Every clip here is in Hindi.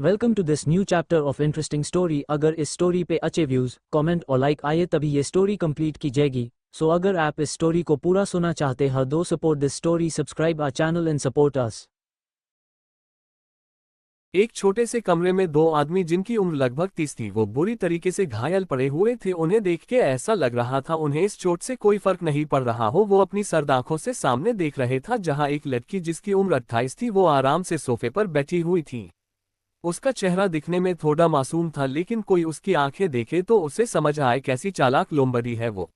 Welcome to this new chapter of interesting story. अगर इस स्टोरी पे अच्छे व्यूज, कमेंट और लाइक आए तभी ये स्टोरी कंप्लीट की जाएगी। सो अगर आप इस स्टोरी को पूरा सुनना चाहते हैं तो support this story, subscribe our channel and support us. एक छोटे से कमरे में दो आदमी जिनकी उम्र लगभग 30 थी, वो बुरी तरीके से घायल पड़े हुए थे। उन्हें देख के ऐसा लग रहा था उन्हें इस चोट से कोई फर्क नहीं पड़ रहा हो। वो अपनी सर्द आंखों से सामने देख रहे था जहां एक लड़की जिसकी उम्र 28 थी वो आराम से सोफे पर बैठी हुई थी। उसका चेहरा दिखने में थोड़ा मासूम था, लेकिन कोई उसकी आंखें देखे तो उसे समझ आए कैसी चालाक लोमड़ी है वो।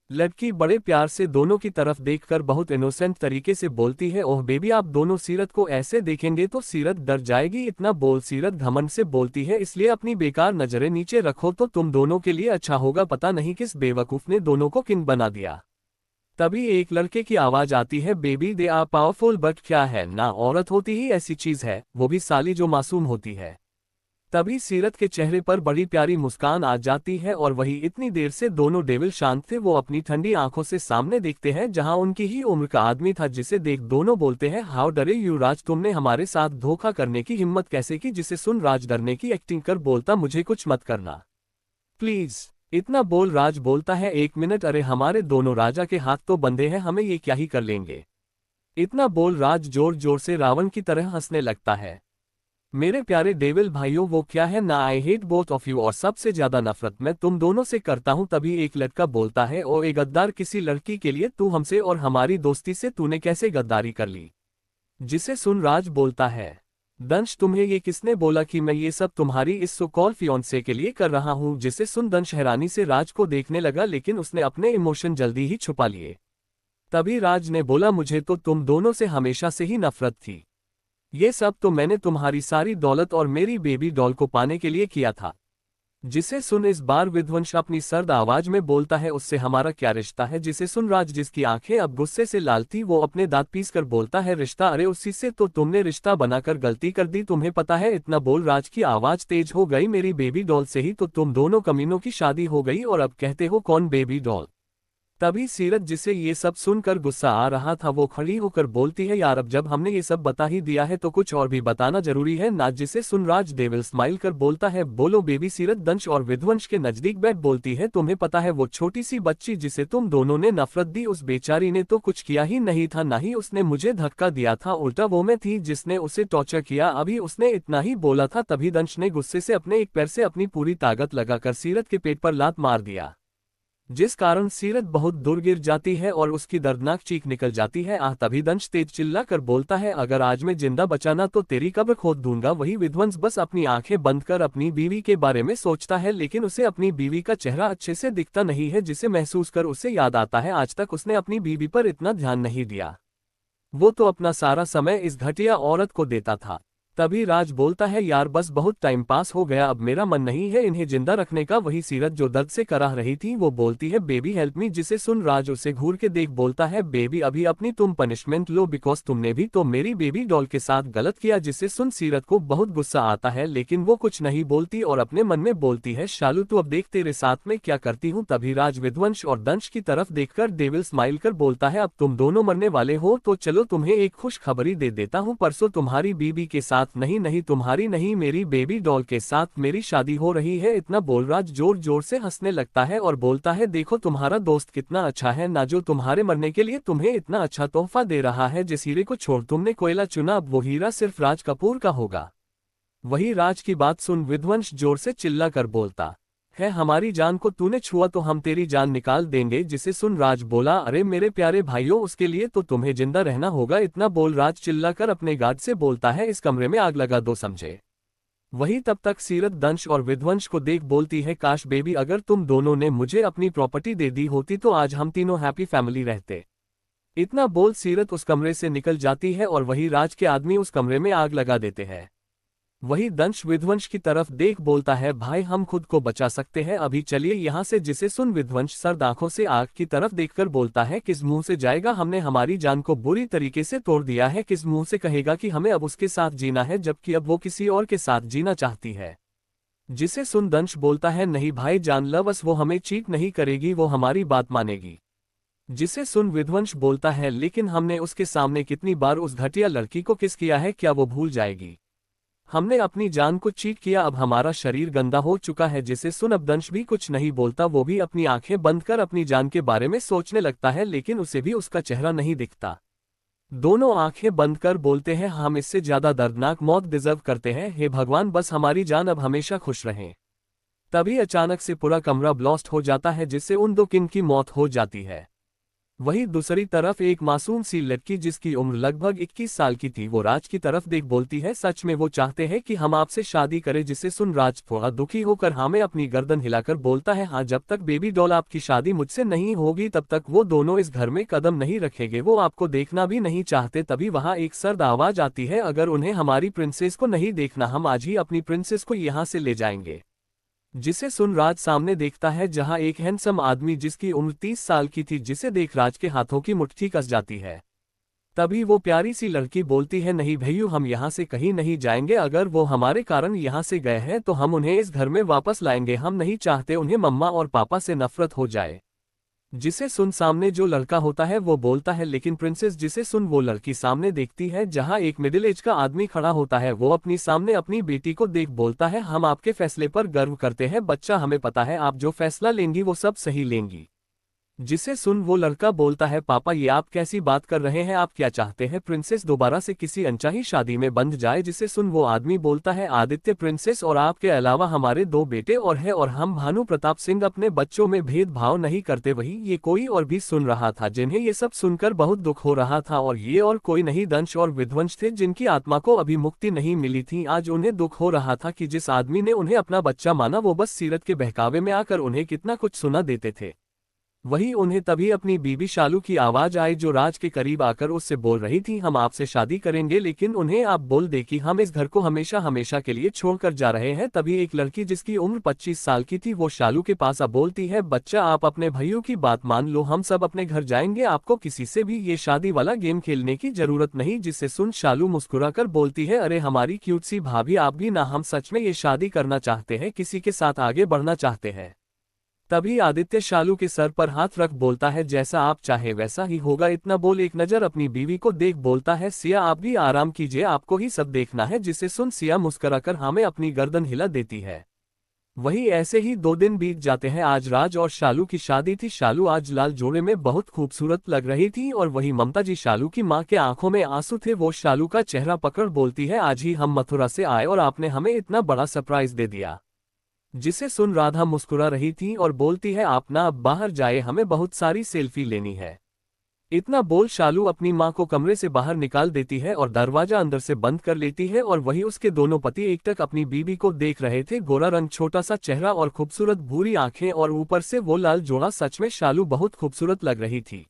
लड़की बड़े प्यार से दोनों की तरफ देखकर बहुत इनोसेंट तरीके से बोलती है, ओह बेबी, आप दोनों सीरत को ऐसे देखेंगे तो सीरत डर जाएगी। इतना बोल सीरत घमंड से बोलती है, इसलिए अपनी बेकार नजरें नीचे रखो तो तुम दोनों के लिए अच्छा होगा। पता नहीं किस बेवकूफ ने दोनों को किंग बना दिया। तभी एक लड़के की आवाज आती है, baby they are powerful, but क्या है ना, औरत होती ही ऐसी चीज है, वो भी साली जो मासूम होती है। तभी सीरत के चेहरे पर बड़ी प्यारी मुस्कान आ जाती है और वही इतनी देर से दोनों डेविल शांत थे। वो अपनी ठंडी आंखों से सामने देखते हैं जहां उनकी ही उम्र का आदमी था, जिसे देख दोनों बोलते हैं, हाउ डरे यू राज, तुमने हमारे साथ धोखा करने की हिम्मत कैसे की। जिसे सुन राज डरने की एक्टिंग कर बोलता, मुझे कुछ मत करना प्लीज। इतना बोल राज बोलता है, एक मिनट, अरे हमारे दोनों राजा के हाथ तो बंधे हैं, हमें ये क्या ही कर लेंगे। इतना बोल राज जोर जोर से रावण की तरह हंसने लगता है। मेरे प्यारे डेविल भाइयों, वो क्या है ना, I hate both of you, और सबसे ज्यादा नफरत मैं तुम दोनों से करता हूं। तभी एक लड़का बोलता है, ओ ए गद्दार, किसी लड़की के लिए तू हमसे और हमारी दोस्ती से तूने कैसे गद्दारी कर ली। जिसे सुन राज बोलता है, दंश, तुम्हें ये किसने बोला कि मैं ये सब तुम्हारी इस सो कॉल फियोंसे के लिए कर रहा हूं। जिसे सुन दंश हैरानी से राज को देखने लगा, लेकिन उसने अपने इमोशन जल्दी ही छुपा लिए। तभी राज ने बोला, मुझे तो तुम दोनों से हमेशा से ही नफरत थी। ये सब तो मैंने तुम्हारी सारी दौलत और मेरी बेबी डॉल को पाने के लिए किया था। जिसे सुन इस बार विध्वंस अपनी सर्द आवाज में बोलता है, उससे हमारा क्या रिश्ता है। जिसे सुन राज, जिसकी आंखें अब गुस्से से लाल थी, वो अपने दांत पीसकर बोलता है, रिश्ता, अरे उसी से तो तुमने रिश्ता बनाकर गलती कर दी, तुम्हें पता है। इतना बोल राज की आवाज तेज हो गई, मेरी बेबी डॉल से ही तो तुम दोनों कमीनों की शादी हो गई, और अब कहते हो कौन बेबी डॉल। तभी सीरत, जिसे ये सब सुनकर गुस्सा आ रहा था, वो खड़ी होकर बोलती है, यार अब जब हमने ये सब बता ही दिया है तो कुछ और भी बताना जरूरी है ना। जिसे सुन राज डेविल स्माइल कर बोलता है, बोलो बेबी। सीरत दंश और विध्वंस के नजदीक बैठ बोलती है, तुम्हें पता है वो छोटी सी बच्ची जिसे तुम दोनों ने नफरत दी, उस बेचारी ने तो कुछ किया ही नहीं था, ना ही उसने मुझे धक्का दिया था, उल्टा वो मैं थी जिसने उसे टॉर्चर किया। अभी उसने इतना ही बोला था, तभी दंश ने गुस्से से अपने एक पैर से अपनी पूरी ताकत लगाकर सीरत के पेट पर लात मार दिया, जिस कारण सीरत बहुत दूर गिर जाती है और उसकी दर्दनाक चीख निकल जाती है। तभी दंश तेज चिल्ला कर बोलता है, अगर आज मैं जिंदा बचाना तो तेरी कब्र खोद दूंगा। वही विध्वंस बस अपनी आंखें बंद कर अपनी बीवी के बारे में सोचता है, लेकिन उसे अपनी बीवी का चेहरा अच्छे से दिखता नहीं है, जिसे महसूस कर उसे याद आता है आज तक उसने अपनी बीवी पर इतना ध्यान नहीं दिया। वो तो अपना सारा समय इस घटिया औरत को देता था। तभी राज बोलता है, यार बस बहुत टाइम पास हो गया, अब मेरा मन नहीं है इन्हें जिंदा रखने का। वही सीरत, जो दर्द से कराह रही थी, वो बोलती है, बेबी हेल्प मी। जिसे सुन राज उसे घूर के देख बोलता है, बेबी अभी अपनी तुम पनिशमेंट लो, बिकॉज तुमने भी तो मेरी बेबी डॉल के साथ गलत किया। जिसे सुन सीरत को बहुत गुस्सा आता है, लेकिन वो कुछ नहीं बोलती और अपने मन में बोलती है, शालू तू अब देख तेरे साथ में क्या करती हूँ। तभी राज विध्वंस और दंश की तरफ देखकर डेविल स्माइल कर बोलता है, अब तुम दोनों मरने वाले हो तो चलो तुम्हें एक खुशखबरी दे देता हूँ। परसों तुम्हारी बीबी के साथ नहीं तुम्हारी नहीं, मेरी बेबी डॉल के साथ मेरी शादी हो रही है। इतना बोल राज जोर जोर से हंसने लगता है और बोलता है, देखो तुम्हारा दोस्त कितना अच्छा है ना, जो तुम्हारे मरने के लिए तुम्हें इतना अच्छा तोहफा दे रहा है। जिस हीरे को छोड़ तुमने कोयला चुना, अब वो हीरा सिर्फ राज कपूर का होगा। वही राज की बात सुन विध्वंस जोर से चिल्ला कर बोलता है, हमारी जान को तूने छुआ तो हम तेरी जान निकाल देंगे। जिसे सुन राज बोला, अरे मेरे प्यारे भाइयों, उसके लिए तो तुम्हें जिंदा रहना होगा। इतना बोल राज चिल्लाकर अपने गार्ड से बोलता है, इस कमरे में आग लगा दो, समझे। वही तब तक सीरत दंश और विध्वंस को देख बोलती है, काश बेबी अगर तुम दोनों ने मुझे अपनी प्रॉपर्टी दे दी होती तो आज हम तीनों हैप्पी फैमिली रहते। इतना बोल सीरत उस कमरे से निकल जाती है और वही राज के आदमी उस कमरे में आग लगा देते हैं। वही दंश विध्वंस की तरफ देख बोलता है, भाई हम खुद को बचा सकते हैं, अभी चलिए यहाँ से। जिसे सुन विध्वंस सर्द आंखों से आग की तरफ देखकर बोलता है, किस मुंह से जाएगा, हमने हमारी जान को बुरी तरीके से तोड़ दिया है, किस मुंह से कहेगा कि हमें अब उसके साथ जीना है, जबकि अब वो किसी और के साथ जीना चाहती है। जिसे सुन दंश बोलता है, नहीं भाई जान ल, बस वो हमें चीट नहीं करेगी, वो हमारी बात मानेगी। जिसे सुन विध्वंस बोलता है, लेकिन हमने उसके सामने कितनी बार उस घटिया लड़की को किस किया है, क्या वो भूल जाएगी। हमने अपनी जान को चीट किया, अब हमारा शरीर गंदा हो चुका है। जिसे सुन अब दंश भी कुछ नहीं बोलता, वो भी अपनी आंखें बंद कर अपनी जान के बारे में सोचने लगता है, लेकिन उसे भी उसका चेहरा नहीं दिखता। दोनों आंखें बंद कर बोलते हैं, हम इससे ज्यादा दर्दनाक मौत डिजर्व करते हैं, हे भगवान बस हमारी जान अब हमेशा खुश रहे। तभी अचानक से पूरा कमरा ब्लास्ट हो जाता है, जिससे उन दो किन की मौत हो जाती है। वहीं दूसरी तरफ एक मासूम सी लड़की जिसकी उम्र लगभग 21 साल की थी, वो राज की तरफ देख बोलती है, सच में वो चाहते हैं कि हम आपसे शादी करें। जिसे सुन राज थोड़ा दुखी होकर हमें अपनी गर्दन हिलाकर बोलता है, हाँ, जब तक बेबी डॉल आपकी शादी मुझसे नहीं होगी तब तक वो दोनों इस घर में कदम नहीं रखेंगे, वो आपको देखना भी नहीं चाहते। तभी वहाँ एक सर्द आवाज आती है, अगर उन्हें हमारी प्रिंसेस को नहीं देखना, हम आज ही अपनी प्रिंसेस को यहाँ से ले जाएंगे। जिसे सुन राज सामने देखता है, जहां एक हैंडसम आदमी जिसकी उम्र 30 साल की थी, जिसे देख राज के हाथों की मुट्ठी कस जाती है। तभी वो प्यारी सी लड़की बोलती है, नहीं भैयू, हम यहाँ से कहीं नहीं जाएंगे, अगर वो हमारे कारण यहाँ से गए हैं तो हम उन्हें इस घर में वापस लाएंगे, हम नहीं चाहते उन्हें मम्मा और पापा से नफरत हो जाए। जिसे सुन सामने जो लड़का होता है वो बोलता है, लेकिन प्रिंसेस। जिसे सुन वो लड़की सामने देखती है, जहां एक मिडिल एज का आदमी खड़ा होता है, वो अपनी सामने अपनी बेटी को देख बोलता है, हम आपके फैसले पर गर्व करते हैं बच्चा, हमें पता है आप जो फैसला लेंगी वो सब सही लेंगी। जिसे सुन वो लड़का बोलता है, पापा ये आप कैसी बात कर रहे हैं, आप क्या चाहते हैं प्रिंसेस दोबारा से किसी अनचाही शादी में बंध जाए। जिसे सुन वो आदमी बोलता है, आदित्य प्रिंसेस और आपके अलावा हमारे 2 बेटे और हैं, और हम भानु प्रताप सिंह अपने बच्चों में भेदभाव नहीं करते। वही ये कोई और भी सुन रहा था, जिन्हें ये सब सुनकर बहुत दुख हो रहा था, और ये और कोई नहीं दंश और विध्वंस थे, जिनकी आत्मा को अभी मुक्ति नहीं मिली थी। आज उन्हें दुख हो रहा था कि जिस आदमी ने उन्हें अपना बच्चा माना, वो बस सीरत के बहकावे में आकर उन्हें कितना कुछ सुना देते थे। वही उन्हें तभी अपनी बीबी शालू की आवाज आई, जो राज के करीब आकर उससे बोल रही थी, हम आपसे शादी करेंगे, लेकिन उन्हें आप बोल दे कि हम इस घर को हमेशा हमेशा के लिए छोड़कर जा रहे हैं। तभी एक लड़की जिसकी उम्र 25 साल की थी, वो शालू के पास आ बोलती है, बच्चा आप अपने भाइयों की बात मान लो, हम सब अपने घर जाएंगे, आपको किसी से भी ये शादी वाला गेम खेलने की जरूरत नहीं। जिससे सुन शालू मुस्कुराकर बोलती है, अरे हमारी क्यूट सी भाभी, आप भी ना, हम सच में ये शादी करना चाहते हैं, किसी के साथ आगे बढ़ना चाहते हैं। तभी आदित्य शालू के सर पर हाथ रख बोलता है, जैसा आप चाहे वैसा ही होगा। इतना बोल एक नजर अपनी बीवी को देख बोलता है, सिया आप भी आराम कीजिए, आपको ही सब देखना है। जिसे सुन सिया मुस्कुराकर हमें अपनी गर्दन हिला देती है। वही ऐसे ही 2 दिन बीत जाते हैं। आज राज और शालू की शादी थी। शालू आज लाल जोड़े में बहुत खूबसूरत लग रही थी, और वही ममता जी शालू की माँ के आंखों में आंसू थे। वो शालू का चेहरा पकड़ बोलती है, आज ही हम मथुरा से आए और आपने हमें इतना बड़ा सरप्राइज दे दिया। जिसे सुन राधा मुस्कुरा रही थी और बोलती है, आप ना अब बाहर जाए, हमें बहुत सारी सेल्फी लेनी है। इतना बोल शालू अपनी मां को कमरे से बाहर निकाल देती है और दरवाजा अंदर से बंद कर लेती है। और वही उसके दोनों पति एकटक अपनी बीबी को देख रहे थे। गोरा रंग, छोटा सा चेहरा और खूबसूरत भूरी आंखें, और ऊपर से वो लाल जोड़ा, सच में शालू बहुत खूबसूरत लग रही थी।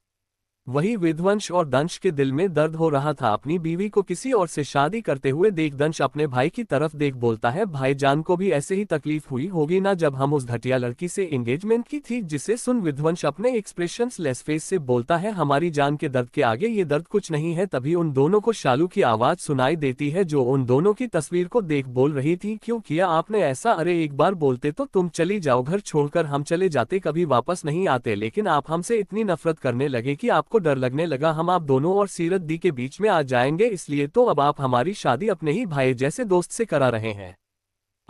वही विध्वंस और दंश के दिल में दर्द हो रहा था। अपनी बीवी को किसी और से शादी करते हुए देख दंश अपने भाई की तरफ देख बोलता है, भाईजान को भी ऐसे ही तकलीफ हुई होगी ना जब हम उस घटिया लड़की से एंगेजमेंट की थी। जिसे सुन विध्वंस अपने एक्सप्रेशंस लेस फेस से बोलता है, हमारी जान के दर्द के आगे ये दर्द कुछ नहीं है। तभी उन दोनों को शालू की आवाज सुनाई देती है, जो उन दोनों की तस्वीर को देख बोल रही थी, क्यों किया आपने ऐसा, अरे एक बार बोलते तो तुम चली जाओ, घर छोड़कर हम चले जाते, कभी वापस नहीं आते, लेकिन आप हमसे इतनी नफरत करने लगे कि आपको डर लगने लगा, हम आप दोनों और सीरत दी के बीच में आ जाएंगे, इसलिए तो अब आप हमारी शादी अपने ही भाई जैसे दोस्त से करा रहे हैं।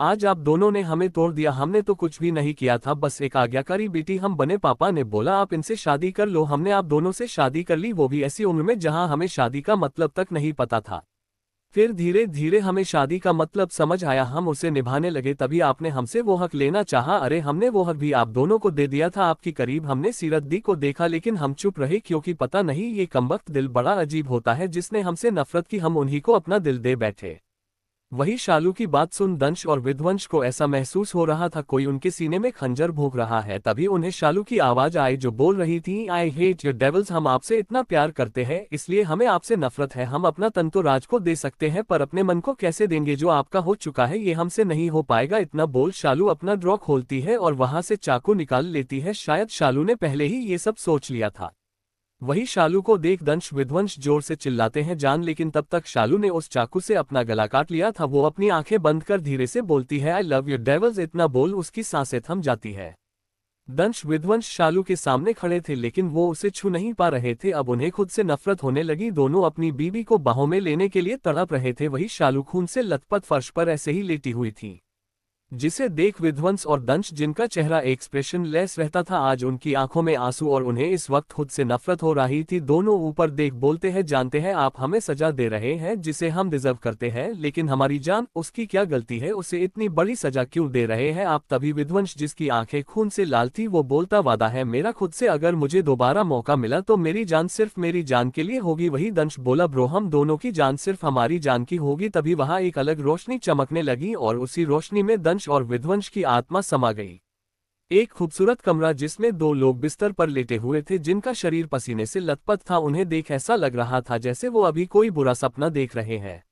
आज आप दोनों ने हमें तोड़ दिया, हमने तो कुछ भी नहीं किया था, बस एक आज्ञाकारी बेटी हम बने। पापा ने बोला आप इनसे शादी कर लो, हमने आप दोनों से शादी कर ली, वो भी ऐसी उम्र में जहां हमें शादी का मतलब तक नहीं पता था। फिर धीरे धीरे हमें शादी का मतलब समझ आया, हम उसे निभाने लगे, तभी आपने हमसे वो हक लेना चाहा, अरे हमने वो हक भी आप दोनों को दे दिया था आपकी करीब। हमने सीरत दी को देखा, लेकिन हम चुप रहे, क्योंकि पता नहीं ये कमबख्त दिल बड़ा अजीब होता है, जिसने हमसे नफरत की हम उन्हीं को अपना दिल दे बैठे। वही शालू की बात सुन दंश और विध्वंस को ऐसा महसूस हो रहा था कोई उनके सीने में खंजर भोंक रहा है। तभी उन्हें शालू की आवाज आई, जो बोल रही थी, आई हेट योर डेविल्स, हम आपसे इतना प्यार करते हैं, इसलिए हमें आपसे नफरत है। हम अपना तन तो राज को दे सकते हैं, पर अपने मन को कैसे देंगे, जो आपका हो चुका है ये हमसे नहीं हो पाएगा। इतना बोल शालू अपना ड्रॉ खोलती है और वहां से चाकू निकाल लेती है। शायद शालू ने पहले ही ये सब सोच लिया था। वही शालू को देख दंश विध्वंस जोर से चिल्लाते हैं, जान, लेकिन तब तक शालू ने उस चाकू से अपना गला काट लिया था। वो अपनी आंखें बंद कर धीरे से बोलती है, आई लव यू डेविल्स। इतना बोल उसकी सांसें थम जाती है। दंश विध्वंस शालू के सामने खड़े थे लेकिन वो उसे छू नहीं पा रहे थे। अब उन्हें खुद से नफरत होने लगी। दोनों अपनी बीवी को बाहों में लेने के लिए तड़प रहे थे। वही शालू खून से लथपथ फर्श पर ऐसे ही लेटी हुई थी, जिसे देख विध्वंस और दंश, जिनका चेहरा एक्सप्रेशन लेस रहता था, आज उनकी आंखों में आंसू और उन्हें इस वक्त खुद से नफरत हो रही थी। दोनों ऊपर देख बोलते हैं, जानते हैं आप हमें सजा दे रहे हैं जिसे हम डिजर्व करते हैं, लेकिन हमारी जान, उसकी क्या गलती है, उसे इतनी बड़ी सजा क्यों दे रहे हैं आप। तभी विध्वंस, जिसकी आंखें खून से लाल थी, वो बोलता, वादा है मेरा खुद से, अगर मुझे दोबारा मौका मिला तो मेरी जान सिर्फ मेरी जान के लिए होगी। वही दंश बोला, ब्रो हम दोनों की जान सिर्फ हमारी जान की होगी। तभी वहां एक अलग रोशनी चमकने लगी और उसी रोशनी में दंश और विध्वंस की आत्मा समा गई। एक खूबसूरत कमरा जिसमें दो लोग बिस्तर पर लेटे हुए थे, जिनका शरीर पसीने से लथपथ था। उन्हें देख ऐसा लग रहा था जैसे वो अभी कोई बुरा सपना देख रहे हैं,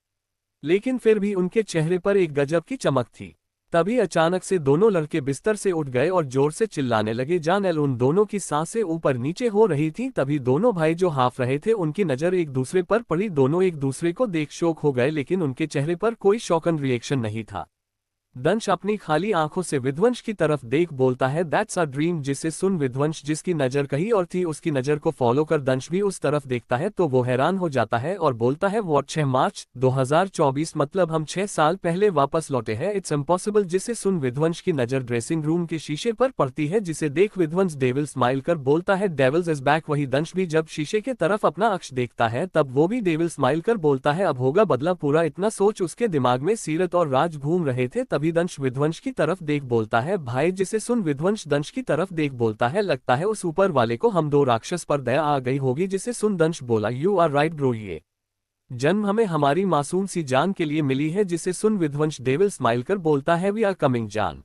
लेकिन फिर भी उनके चेहरे पर एक गजब की चमक थी। तभी अचानक से दोनों लड़के बिस्तर से उठ गए और जोर से चिल्लाने लगे, जान एल। उन दोनों की सांसें ऊपर नीचे हो रही थी। तभी दोनों भाई जो हाफ रहे थे, उनकी नजर एक दूसरे पर पड़ी। दोनों एक दूसरे को देख शॉक हो गए, लेकिन उनके चेहरे पर कोई शॉकन रिएक्शन नहीं था। दंश अपनी खाली आंखों से विध्वंस की तरफ देख बोलता है, दैट्स अ ड्रीम। जिसे सुन विध्वंस, जिसकी नजर कहीं और थी, उसकी नजर को फॉलो कर दंश भी उस तरफ देखता है तो वो हैरान हो जाता है और बोलता है, व्हाट, 6 मार्च 2024, मतलब हम 6 साल पहले वापस लौटे हैं, इट्स इम्पॉसिबल। जिसे सुन विध्वंस की नजर ड्रेसिंग रूम के शीशे पर पड़ती है, जिसे देख विध्वंस डेविल स्माइल कर बोलता है, डेविल्स इज बैक। वही दंश भी जब शीशे के तरफ अपना अक्ष देखता है तब वो भी डेविल स्माइल कर बोलता है, अब होगा बदला पूरा। इतना सोच उसके दिमाग में सीरत और राज घूम रहे थे। तभी दंश विध्वंस की तरफ देख बोलता है, भाई। जिसे सुन विध्वंस दंश की तरफ देख बोलता है, लगता है उस ऊपर वाले को हम दो राक्षस पर दया आ गई होगी। जिसे सुन दंश बोला, यू आर राइट ब्रो, ये जन्म हमें हमारी मासूम सी जान के लिए मिली है। जिसे सुन विध्वंस डेविल स्माइल कर बोलता है, वी आर कमिंग जान।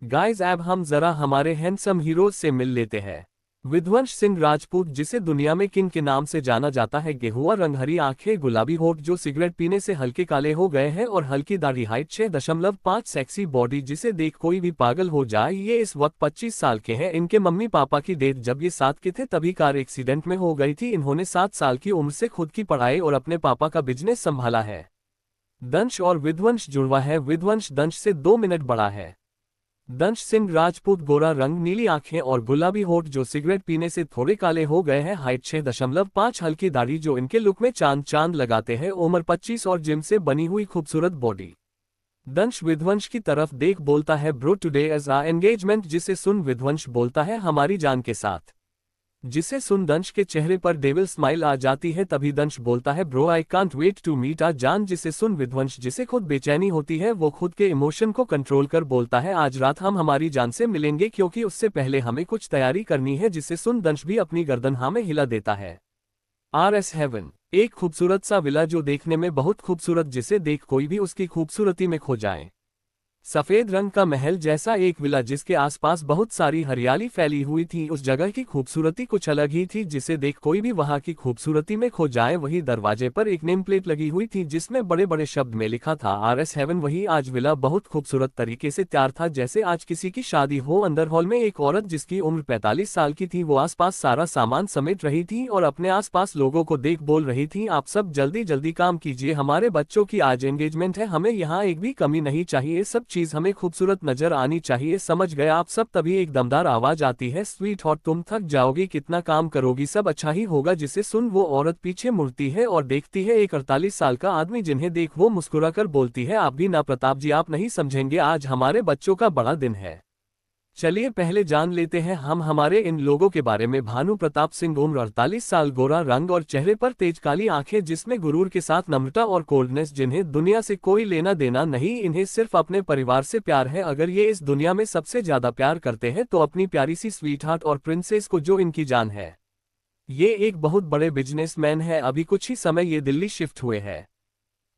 गाइज अब हम जरा हमारे हैंडसम हीरोज से मिल लेते हैं। विध्वंस सिंह राजपूत, जिसे दुनिया में किंग के नाम से जाना जाता है, गेहुआ रंग, हरी आंखें, गुलाबी होठ, जो सिगरेट पीने से हल्के काले हो गए हैं, और हल्की दाढ़ी, हाइट 6.5, सेक्सी बॉडी, जिसे देख कोई भी पागल हो जाए। ये इस वक्त 25 साल के हैं। इनके मम्मी पापा की डेथ जब ये 7 के थे तभी कार एक्सीडेंट में हो गई थी। इन्होंने 7 साल की उम्र से खुद की पढ़ाई और अपने पापा का बिजनेस संभाला है। दंश और विध्वंस जुड़वा है। विध्वंस दंश से 2 मिनट बड़ा है। दंश सिंह राजपूत, गोरा रंग, नीली आंखें और गुलाबी होठ, जो सिगरेट पीने से थोड़े काले हो गए हैं, हाइट 6.5, हल्की दाढ़ी, जो इनके लुक में चांद चांद लगाते हैं, उम्र 25 और जिम से बनी हुई खूबसूरत बॉडी। दंश विध्वंस की तरफ देख बोलता है, bro today is a engagement. जिसे सुन विध्वंस बोलता है, हमारी जान के साथ। जिसे सुन दंश के चेहरे पर डेविल स्माइल आ जाती है। तभी दंश बोलता है, bro I can't wait to meet आ जान। जिसे सुन विध्वंस, जिसे खुद बेचैनी होती है, वो खुद के इमोशन को कंट्रोल कर बोलता है, आज रात हम हमारी जान से मिलेंगे, क्योंकि उससे पहले हमें कुछ तैयारी करनी है। जिसे सुन दंश भी अपनी गर्दन हाँ में हिला देता है। RS हेवन, एक खूबसूरत सा विला जो देखने में बहुत खूबसूरत, जिसे देख कोई भी उसकी खूबसूरती में खो जाए। सफेद रंग का महल जैसा एक विला, जिसके आसपास बहुत सारी हरियाली फैली हुई थी। उस जगह की खूबसूरती कुछ अलग ही थी, जिसे देख कोई भी वहां की खूबसूरती में खो जाए। वही दरवाजे पर एक नेम प्लेट लगी हुई थी, जिसमें बड़े बड़े शब्द में लिखा था, RS हेवन। वही आज विला बहुत खूबसूरत तरीके से तैयार था, जैसे आज किसी की शादी हो। अंदर हॉल में एक औरत, जिसकी उम्र 45 साल की थी, वो आसपास सारा सामान समेट रही थी और अपने आसपास लोगों को देख बोल रही थी, आप सब जल्दी जल्दी काम कीजिए, हमारे बच्चों की आज एंगेजमेंट है, हमें यहाँ एक भी कमी नहीं चाहिए, सब चीज हमें खूबसूरत नजर आनी चाहिए, समझ गए आप सब। तभी एक दमदार आवाज आती है, स्वीट हॉट, तुम थक जाओगी, कितना काम करोगी, सब अच्छा ही होगा। जिसे सुन वो औरत पीछे मुड़ती है और देखती है एक 48 साल का आदमी, जिन्हें देख वो मुस्कुराकर बोलती है, आप भी ना प्रताप जी, आप नहीं समझेंगे, आज हमारे बच्चों का बड़ा दिन है। चलिए पहले जान लेते हैं हम हमारे इन लोगों के बारे में। भानु प्रताप सिंह, उम्र 48 साल, गोरा रंग और चेहरे पर तेज काली आंखें, जिसमें गुरूर के साथ नम्रता और कोल्डनेस, जिन्हें दुनिया से कोई लेना देना नहीं, इन्हें सिर्फ अपने परिवार से प्यार है। अगर ये इस दुनिया में सबसे ज्यादा प्यार करते हैं तो अपनी प्यारी सी स्वीट हार्ट और प्रिंसेस को, जो इनकी जान है। ये एक बहुत बड़े बिजनेसमैन है, अभी कुछ ही समय ये दिल्ली शिफ्ट हुए हैं।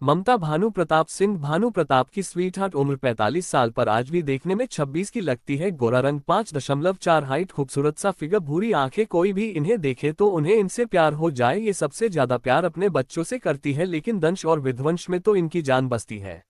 ममता भानु प्रताप सिंह, भानु प्रताप की स्वीट हार्ट, उम्र 45 साल पर आज भी देखने में 26 की लगती है, गोरा रंग, 5.4 हाइट, खूबसूरत सा फिगर, भूरी आंखें, कोई भी इन्हें देखे तो उन्हें इनसे प्यार हो जाए। ये सबसे ज्यादा प्यार अपने बच्चों से करती है, लेकिन दंश और विध्वंस में तो इनकी जान बसती है।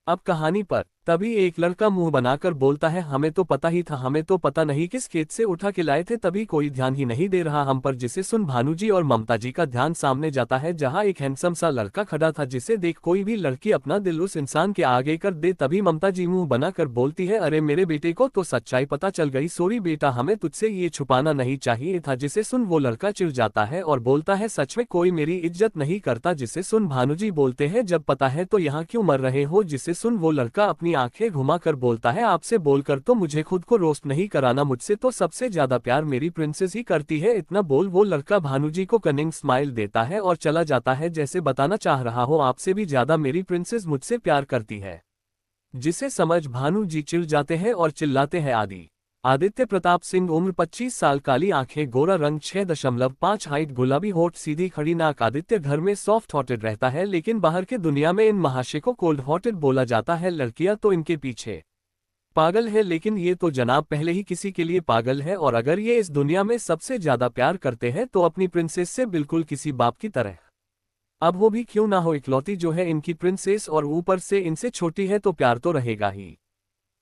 अब कहानी पर तभी एक लड़का मुंह बनाकर बोलता है, हमें तो पता ही था, हमें तो पता नहीं किस खेत से उठा के लाए थे, तभी कोई ध्यान ही नहीं दे रहा हम पर। जिसे सुन भानुजी और ममता जी का ध्यान सामने जाता है, जहां एक हैंडसम सा लड़का खड़ा था, जिसे देख कोई भी लड़की अपना दिल उस इंसान के आगे कर दे। तभी ममता जी मुंह बनाकर बोलती है, अरे मेरे बेटे को तो सच्चाई पता चल गई, सॉरी बेटा, हमें तुझसे ये छुपाना नहीं चाहिए था। जिसे सुन वो लड़का चिढ़ जाता है और बोलता है, सच में कोई मेरी इज्जत नहीं करता। जिसे सुन भानुजी बोलते हैं, जब पता है तो यहाँ क्यों मर रहे हो। जिसे सुन वो लड़का अपनी आंखें घुमाकर बोलता है, आपसे बोलकर तो मुझे खुद को रोस्ट नहीं कराना, मुझसे तो सबसे ज्यादा प्यार मेरी प्रिंसेस ही करती है। इतना बोल वो लड़का भानुजी को कनिंग स्माइल देता है और चला जाता है, जैसे बताना चाह रहा हो, आपसे भी ज्यादा मेरी प्रिंसेस मुझसे प्यार करती है। जिसे समझ भानुजी चिढ़ जाते हैं और चिल्लाते हैं, आदित्य प्रताप सिंह, उम्र 25 साल, काली आंखें, गोरा रंग, 6.5 हाइट, गुलाबी होठ, सीधी खड़ी नाक। आदित्य घर में सॉफ्ट हॉर्टेड रहता है, लेकिन बाहर के दुनिया में इन महाशय को कोल्ड हॉर्टेड बोला जाता है। लड़कियां तो इनके पीछे पागल है, लेकिन ये तो जनाब पहले ही किसी के लिए पागल है। और अगर ये इस दुनिया में सबसे ज्यादा प्यार करते हैं तो अपनी प्रिंसेस से बिल्कुल किसी बाप की तरह। अब वो भी क्यों ना हो, इकलौती जो है इनकी प्रिंसेस, और ऊपर से इनसे छोटी है, तो प्यार तो रहेगा ही।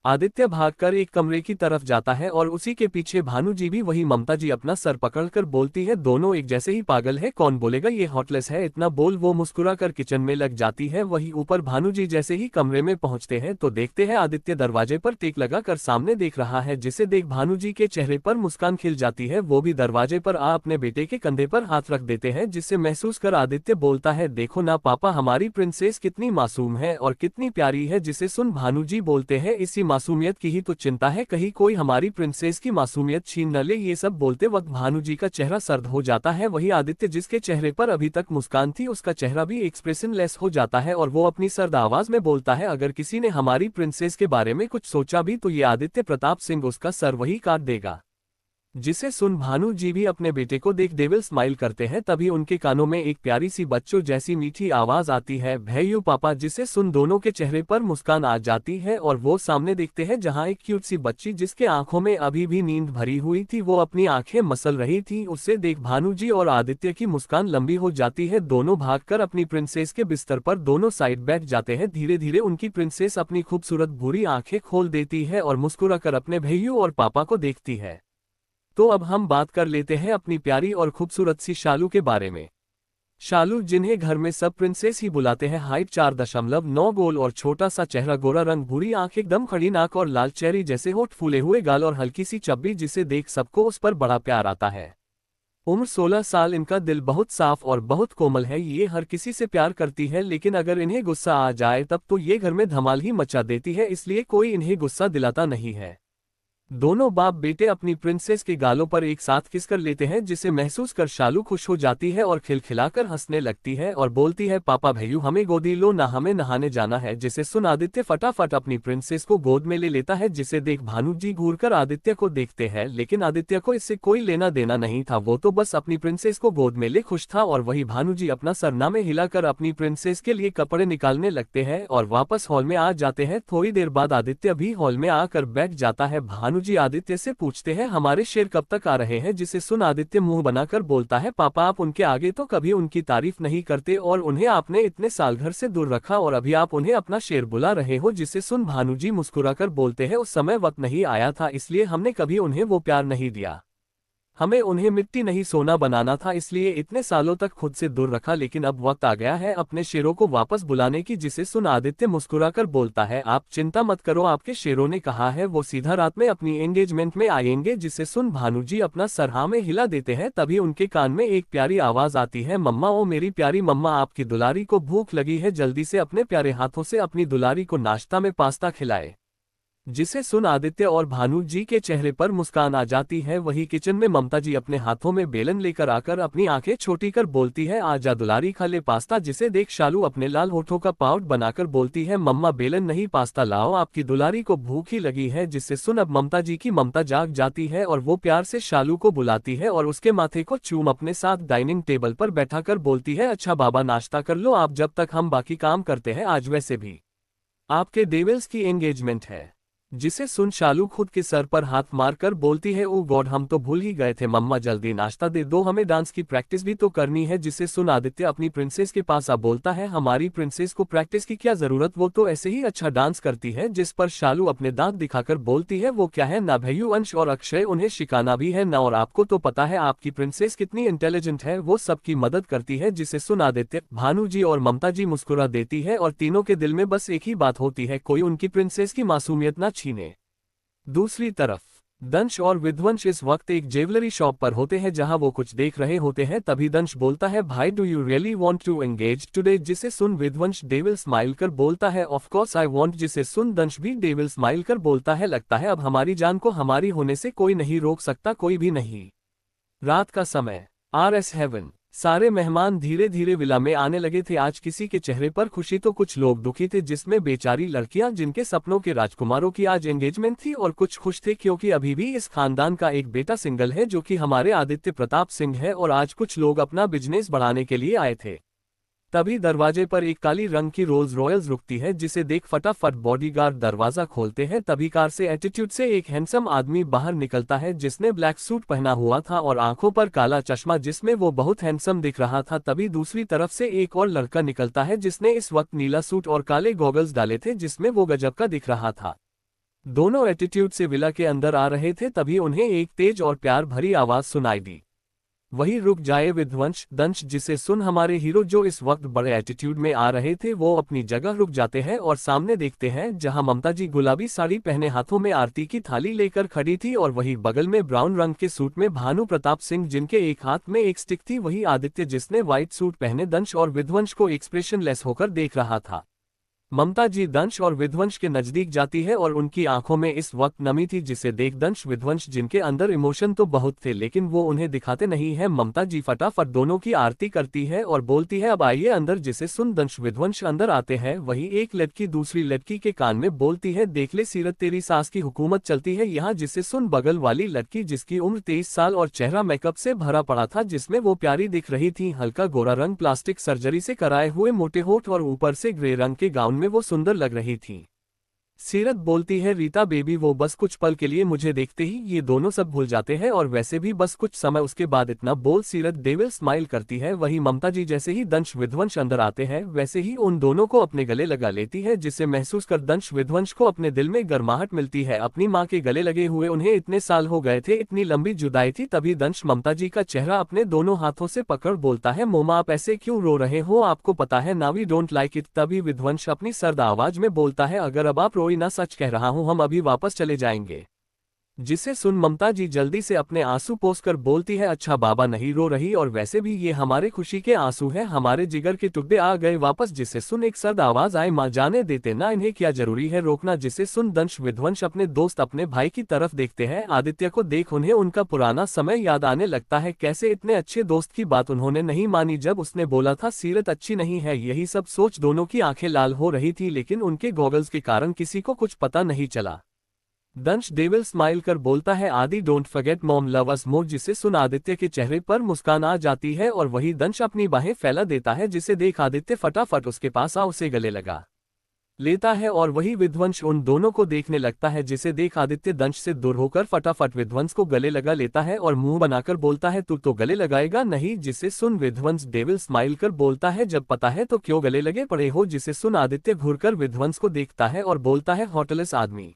आदित्य भागकर एक कमरे की तरफ जाता है और उसी के पीछे भानुजी भी। वही ममता जी अपना सर पकड़कर बोलती है, दोनों एक जैसे ही पागल है, कौन बोलेगा ये हॉटलेस है। इतना बोल वो मुस्कुराकर किचन में लग जाती है। वही ऊपर भानुजी जैसे ही कमरे में पहुंचते हैं तो देखते हैं आदित्य दरवाजे पर टेक लगाकर सामने देख रहा है। जिसे देख भानुजी के चेहरे पर मुस्कान खिल जाती है। वो भी दरवाजे पर आ अपने बेटे के कंधे पर हाथ रख देते हैं, जिससे महसूस कर आदित्य बोलता है, देखो ना पापा, हमारी प्रिंसेस कितनी मासूम है और कितनी प्यारी है। जिसे सुन भानुजी बोलते हैं, इसी मासूमियत की ही तो चिंता है, कहीं कोई हमारी प्रिंसेस की मासूमियत छीन न ले। ये सब बोलते वक्त भानुजी का चेहरा सर्द हो जाता है। वही आदित्य जिसके चेहरे पर अभी तक मुस्कान थी, उसका चेहरा भी एक्सप्रेशन लेस हो जाता है और वो अपनी सर्द आवाज में बोलता है, अगर किसी ने हमारी प्रिंसेस के बारे में कुछ सोचा भी तो ये आदित्य प्रताप सिंह उसका सर वही काट देगा। जिसे सुन भानु जी भी अपने बेटे को देख डेविल स्माइल करते हैं। तभी उनके कानों में एक प्यारी सी बच्चों जैसी मीठी आवाज आती है, भैयू पापा। जिसे सुन दोनों के चेहरे पर मुस्कान आ जाती है और वो सामने देखते हैं जहां एक क्यूट सी बच्ची जिसके आंखों में अभी भी नींद भरी हुई थी, वो अपनी आंखें मसल रही थी। उसे देख भानु जी और आदित्य की मुस्कान लंबी हो जाती है। दोनों भागकर अपनी प्रिंसेस के बिस्तर पर दोनों साइड बैठ जाते हैं। धीरे धीरे उनकी प्रिंसेस अपनी खूबसूरत भूरी आंखें खोल देती है और मुस्कुराकर अपने भैयू और पापा को देखती है। तो अब हम बात कर लेते हैं अपनी प्यारी और खूबसूरत सी शालू के बारे में। शालू, जिन्हें घर में सब प्रिंसेस ही बुलाते हैं, हाइट 4.9, गोल और छोटा सा चेहरा, गोरा रंग, भूरी आंख, एकदम खड़ी नाक और लाल चेरी जैसे होठ, फूले हुए गाल और हल्की सी चब्बी, जिसे देख सबको उस पर बड़ा प्यार आता है। उम्र 16 साल, इनका दिल बहुत साफ और बहुत कोमल है। ये हर किसी से प्यार करती है, लेकिन अगर इन्हें गुस्सा आ जाए तब तो ये घर में धमाल ही मचा देती है, इसलिए कोई इन्हें गुस्सा दिलाता नहीं है। दोनों बाप बेटे अपनी प्रिंसेस के गालों पर एक साथ किस कर लेते हैं, जिसे महसूस कर शालू खुश हो जाती है और खिलखिलाकर हंसने लगती है और बोलती है, पापा भैयू हमें गोदी लो ना, हमें नहाने जाना है। जिसे सुन आदित्य फटाफट अपनी प्रिंसेस को गोद में ले लेता है। जिसे देख भानु जी घूरकर आदित्य को देखते हैं, लेकिन आदित्य को इससे कोई लेना देना नहीं था, वो तो बस अपनी प्रिंसेस को गोद में ले खुश था। और वही भानु जी अपना सरना में हिलाकर अपनी प्रिंसेस के लिए कपड़े निकालने लगते हैं और वापस हॉल में आ जाते हैं। थोड़ी देर बाद आदित्य भी हॉल में आकर बैठ जाता है। भानु जी आदित्य से पूछते हैं, हमारे शेर कब तक आ रहे हैं। जिसे सुन आदित्य मुंह बनाकर बोलता है, पापा आप उनके आगे तो कभी उनकी तारीफ नहीं करते और उन्हें आपने इतने साल घर से दूर रखा और अभी आप उन्हें अपना शेर बुला रहे हो। जिसे सुन भानु जी मुस्कुराकर बोलते हैं, उस समय वक्त नहीं आया था, इसलिए हमने कभी उन्हें वो प्यार नहीं दिया। हमें उन्हें मिट्टी नहीं सोना बनाना था, इसलिए इतने सालों तक खुद से दूर रखा, लेकिन अब वक्त आ गया है अपने शेरों को वापस बुलाने की। जिसे सुन आदित्य मुस्कुराकर बोलता है, आप चिंता मत करो, आपके शेरों ने कहा है वो सीधा रात में अपनी एंगेजमेंट में आएंगे। जिसे सुन भानु जी अपना सर हाँ में हिला देते हैं। तभी उनके कान में एक प्यारी आवाज आती है, मम्मा, ओ मेरी प्यारी मम्मा, आपकी दुलारी को भूख लगी है, जल्दी से अपने प्यारे हाथों से अपनी दुलारी को नाश्ता में पास्ता खिलाए। जिसे सुन आदित्य और भानु जी के चेहरे पर मुस्कान आ जाती है। वही किचन में ममता जी अपने हाथों में बेलन लेकर आकर अपनी आंखें छोटी कर बोलती है, आजा दुलारी खा ले पास्ता। जिसे देख शालू अपने लाल होठों का पाउट बनाकर बोलती है, मम्मा बेलन नहीं पास्ता लाओ, आपकी दुलारी को भूख ही लगी है। जिससे सुन अब ममता जी की ममता जाग जाती है और वो प्यार से शालू को बुलाती है और उसके माथे को चूम अपने साथ डाइनिंग टेबल पर बैठाकर बोलती है, अच्छा बाबा नाश्ता कर लो आप, जब तक हम बाकी काम करते हैं। आज वैसे भी आपके डेविल्स की एंगेजमेंट है, जिसे सुन शालू खुद के सर पर हाथ मारकर बोलती है, ओ गॉड हम तो भूल ही गए थे, मम्मा जल्दी नाश्ता दे दो, हमें डांस की प्रैक्टिस भी तो करनी है। जिसे सुन आदित्य अपनी प्रिंसेस के पास आ बोलता है, हमारी प्रिंसेस को प्रैक्टिस की क्या जरूरत, वो तो ऐसे ही अच्छा डांस करती है। जिस पर शालू अपने दांत दिखाकर बोलती है, वो क्या है ना भैयू, अंश और अक्षय उन्हें शिकाना भी है ना, और आपको तो पता है आपकी प्रिंसेस कितनी इंटेलिजेंट है, वो सबकी मदद करती है। जिसे सुन आदित्य, भानु जी और ममता जी मुस्कुरा देती है और तीनों के दिल में बस एक ही बात होती है, कोई उनकी प्रिंसेस की मासूमियत ना छीने। दूसरी तरफ दंश और विध्वंस इस वक्त एक ज्वेलरी शॉप पर होते हैं जहां वो कुछ देख रहे होते हैं। तभी दंश बोलता है, भाई do you really want to engage today. जिसे सुन विध्वंस डेविल स्माइल कर बोलता है, ऑफ कोर्स आई वांट। जिसे सुन दंश भी डेविल स्माइल कर बोलता है, लगता है अब हमारी जान को हमारी होने से कोई नहीं रोक सकता, कोई भी नहीं। रात का समय, RS हेवन। सारे मेहमान धीरे धीरे विला में आने लगे थे। आज किसी के चेहरे पर खुशी तो कुछ लोग दुखी थे, जिसमें बेचारी लड़कियां जिनके सपनों के राजकुमारों की आज एंगेजमेंट थी, और कुछ खुश थे क्योंकि अभी भी इस खानदान का एक बेटा सिंगल है जो कि हमारे आदित्य प्रताप सिंह है, और आज कुछ लोग अपना बिजनेस बढ़ाने के लिए आए थे। तभी दरवाजे पर एक काली रंग की रोल्स रॉयल्स रुकती है, जिसे देख फटाफट बॉडीगार्ड दरवाजा खोलते हैं। तभी कार से एटीट्यूड से एक हैंडसम आदमी बाहर निकलता है, जिसने ब्लैक सूट पहना हुआ था और आंखों पर काला चश्मा, जिसमें वो बहुत हैंडसम दिख रहा था। तभी दूसरी तरफ से एक और लड़का निकलता है, जिसने इस वक्त नीला सूट और काले गॉगल्स डाले थे, जिसमें वो गजब का दिख रहा था। दोनों एटीट्यूड से विला के अंदर आ रहे थे। तभी उन्हें एक तेज और प्यार भरी आवाज सुनाई दी, वही रुक जाए विध्वंस दंश। जिसे सुन हमारे हीरो जो इस वक्त बड़े एटीट्यूड में आ रहे थे, वो अपनी जगह रुक जाते हैं और सामने देखते हैं जहां ममता जी गुलाबी साड़ी पहने हाथों में आरती की थाली लेकर खड़ी थी, और वही बगल में ब्राउन रंग के सूट में भानु प्रताप सिंह, जिनके एक हाथ में एक स्टिक थी, वही आदित्य जिसने व्हाइट सूट पहने दंश और विध्वंस को एक्सप्रेशन लेस होकर देख रहा था। ममता जी दंश और विध्वंस के नजदीक जाती है और उनकी आंखों में इस वक्त नमी थी, जिसे देख दंश विध्वंस, जिनके अंदर इमोशन तो बहुत थे लेकिन वो उन्हें दिखाते नहीं है। ममता जी फटाफट दोनों की आरती करती है और बोलती है, अब आइए अंदर। जिसे सुन दंश विध्वंस अंदर आते हैं। वही एक लड़की दूसरी लड़की के कान में बोलती है, देख ले सीरत, तेरी सास की हुकूमत चलती है यहाँ। जिसे सुन बगल वाली लड़की, जिसकी उम्र 23 साल और चेहरा मेकअप से भरा पड़ा था, जिसमें वो प्यारी दिख रही थी, हल्का गोरा रंग, प्लास्टिक सर्जरी से कराए हुए मोटे होठ और ऊपर से ग्रे रंग के गाउन में वो सुंदर लग रही थी। सीरत बोलती है, रीता बेबी, वो बस कुछ पल के लिए मुझे देखते ही ये दोनों सब भूल जाते हैं, और वैसे भी बस कुछ समय उसके बाद इतना बोल सीरत डेविल स्माइल करती है। वही ममता जी जैसे ही दंश विध्वंस अंदर आते हैं, वैसे ही उन दोनों को अपने गले लगा लेती है, जिसे महसूस कर दंश विध्वंस को अपने दिल में गर्माहट मिलती है। अपनी माँ के गले लगे हुए उन्हें इतने साल हो गए थे, इतनी लंबी जुदाई थी। तभी दंश ममता जी का चेहरा अपने दोनों हाथों से पकड़ बोलता है, मोमा आप ऐसे क्यों रो रहे हो, आपको पता है ना वी डोंट लाइक इट। तभी विध्वंस अपनी सर्द आवाज में बोलता है, अगर अब आप रोई ना, सच कह रहा हूं, हम अभी वापस चले जाएंगे। जिसे सुन ममता जी जल्दी से अपने आंसू पोंछकर बोलती है, अच्छा बाबा नहीं रो रही, और वैसे भी ये हमारे खुशी के आंसू हैं, हमारे जिगर के टुकड़े आ गए वापस। जिसे सुन एक सर्द आवाज आए, मां जाने देते ना, इन्हें क्या जरूरी है रोकना। जिसे सुन दंश विध्वंस अपने दोस्त अपने भाई की तरफ देखते हैं। आदित्य को देख उन्हें उनका पुराना समय याद आने लगता है, कैसे इतने अच्छे दोस्त की बात उन्होंने नहीं मानी जब उसने बोला था सीरत अच्छी नहीं है। यही सब सोच दोनों की आंखें लाल हो रही थी, लेकिन उनके गॉगल्स के कारण किसी को कुछ पता नहीं चला। दंश डेविल स्माइल कर बोलता है, Adi don't forget mom love us more. जिसे सुन आदित्य के चेहरे पर मुस्कान आ जाती है, और वही दंश अपनी बाहें फैला देता है, जिसे देख आदित्य फटाफट उसके पास आ उसे गले लगा लेता है, और वही विध्वंस उन दोनों को देखने लगता है। जिसे देख आदित्य दंश से दूर होकर फटाफट विध्वंस को गले लगा लेता है और मुंह बनाकर बोलता है, तू तो गले लगाएगा नहीं। जिसे सुन विध्वंस डेविल स्माइल कर बोलता है, जब पता है तो क्यों गले लगे पड़े हो। जिसे सुन आदित्य घूरकर विध्वंस को देखता है और बोलता है, हॉटलेस आदमी।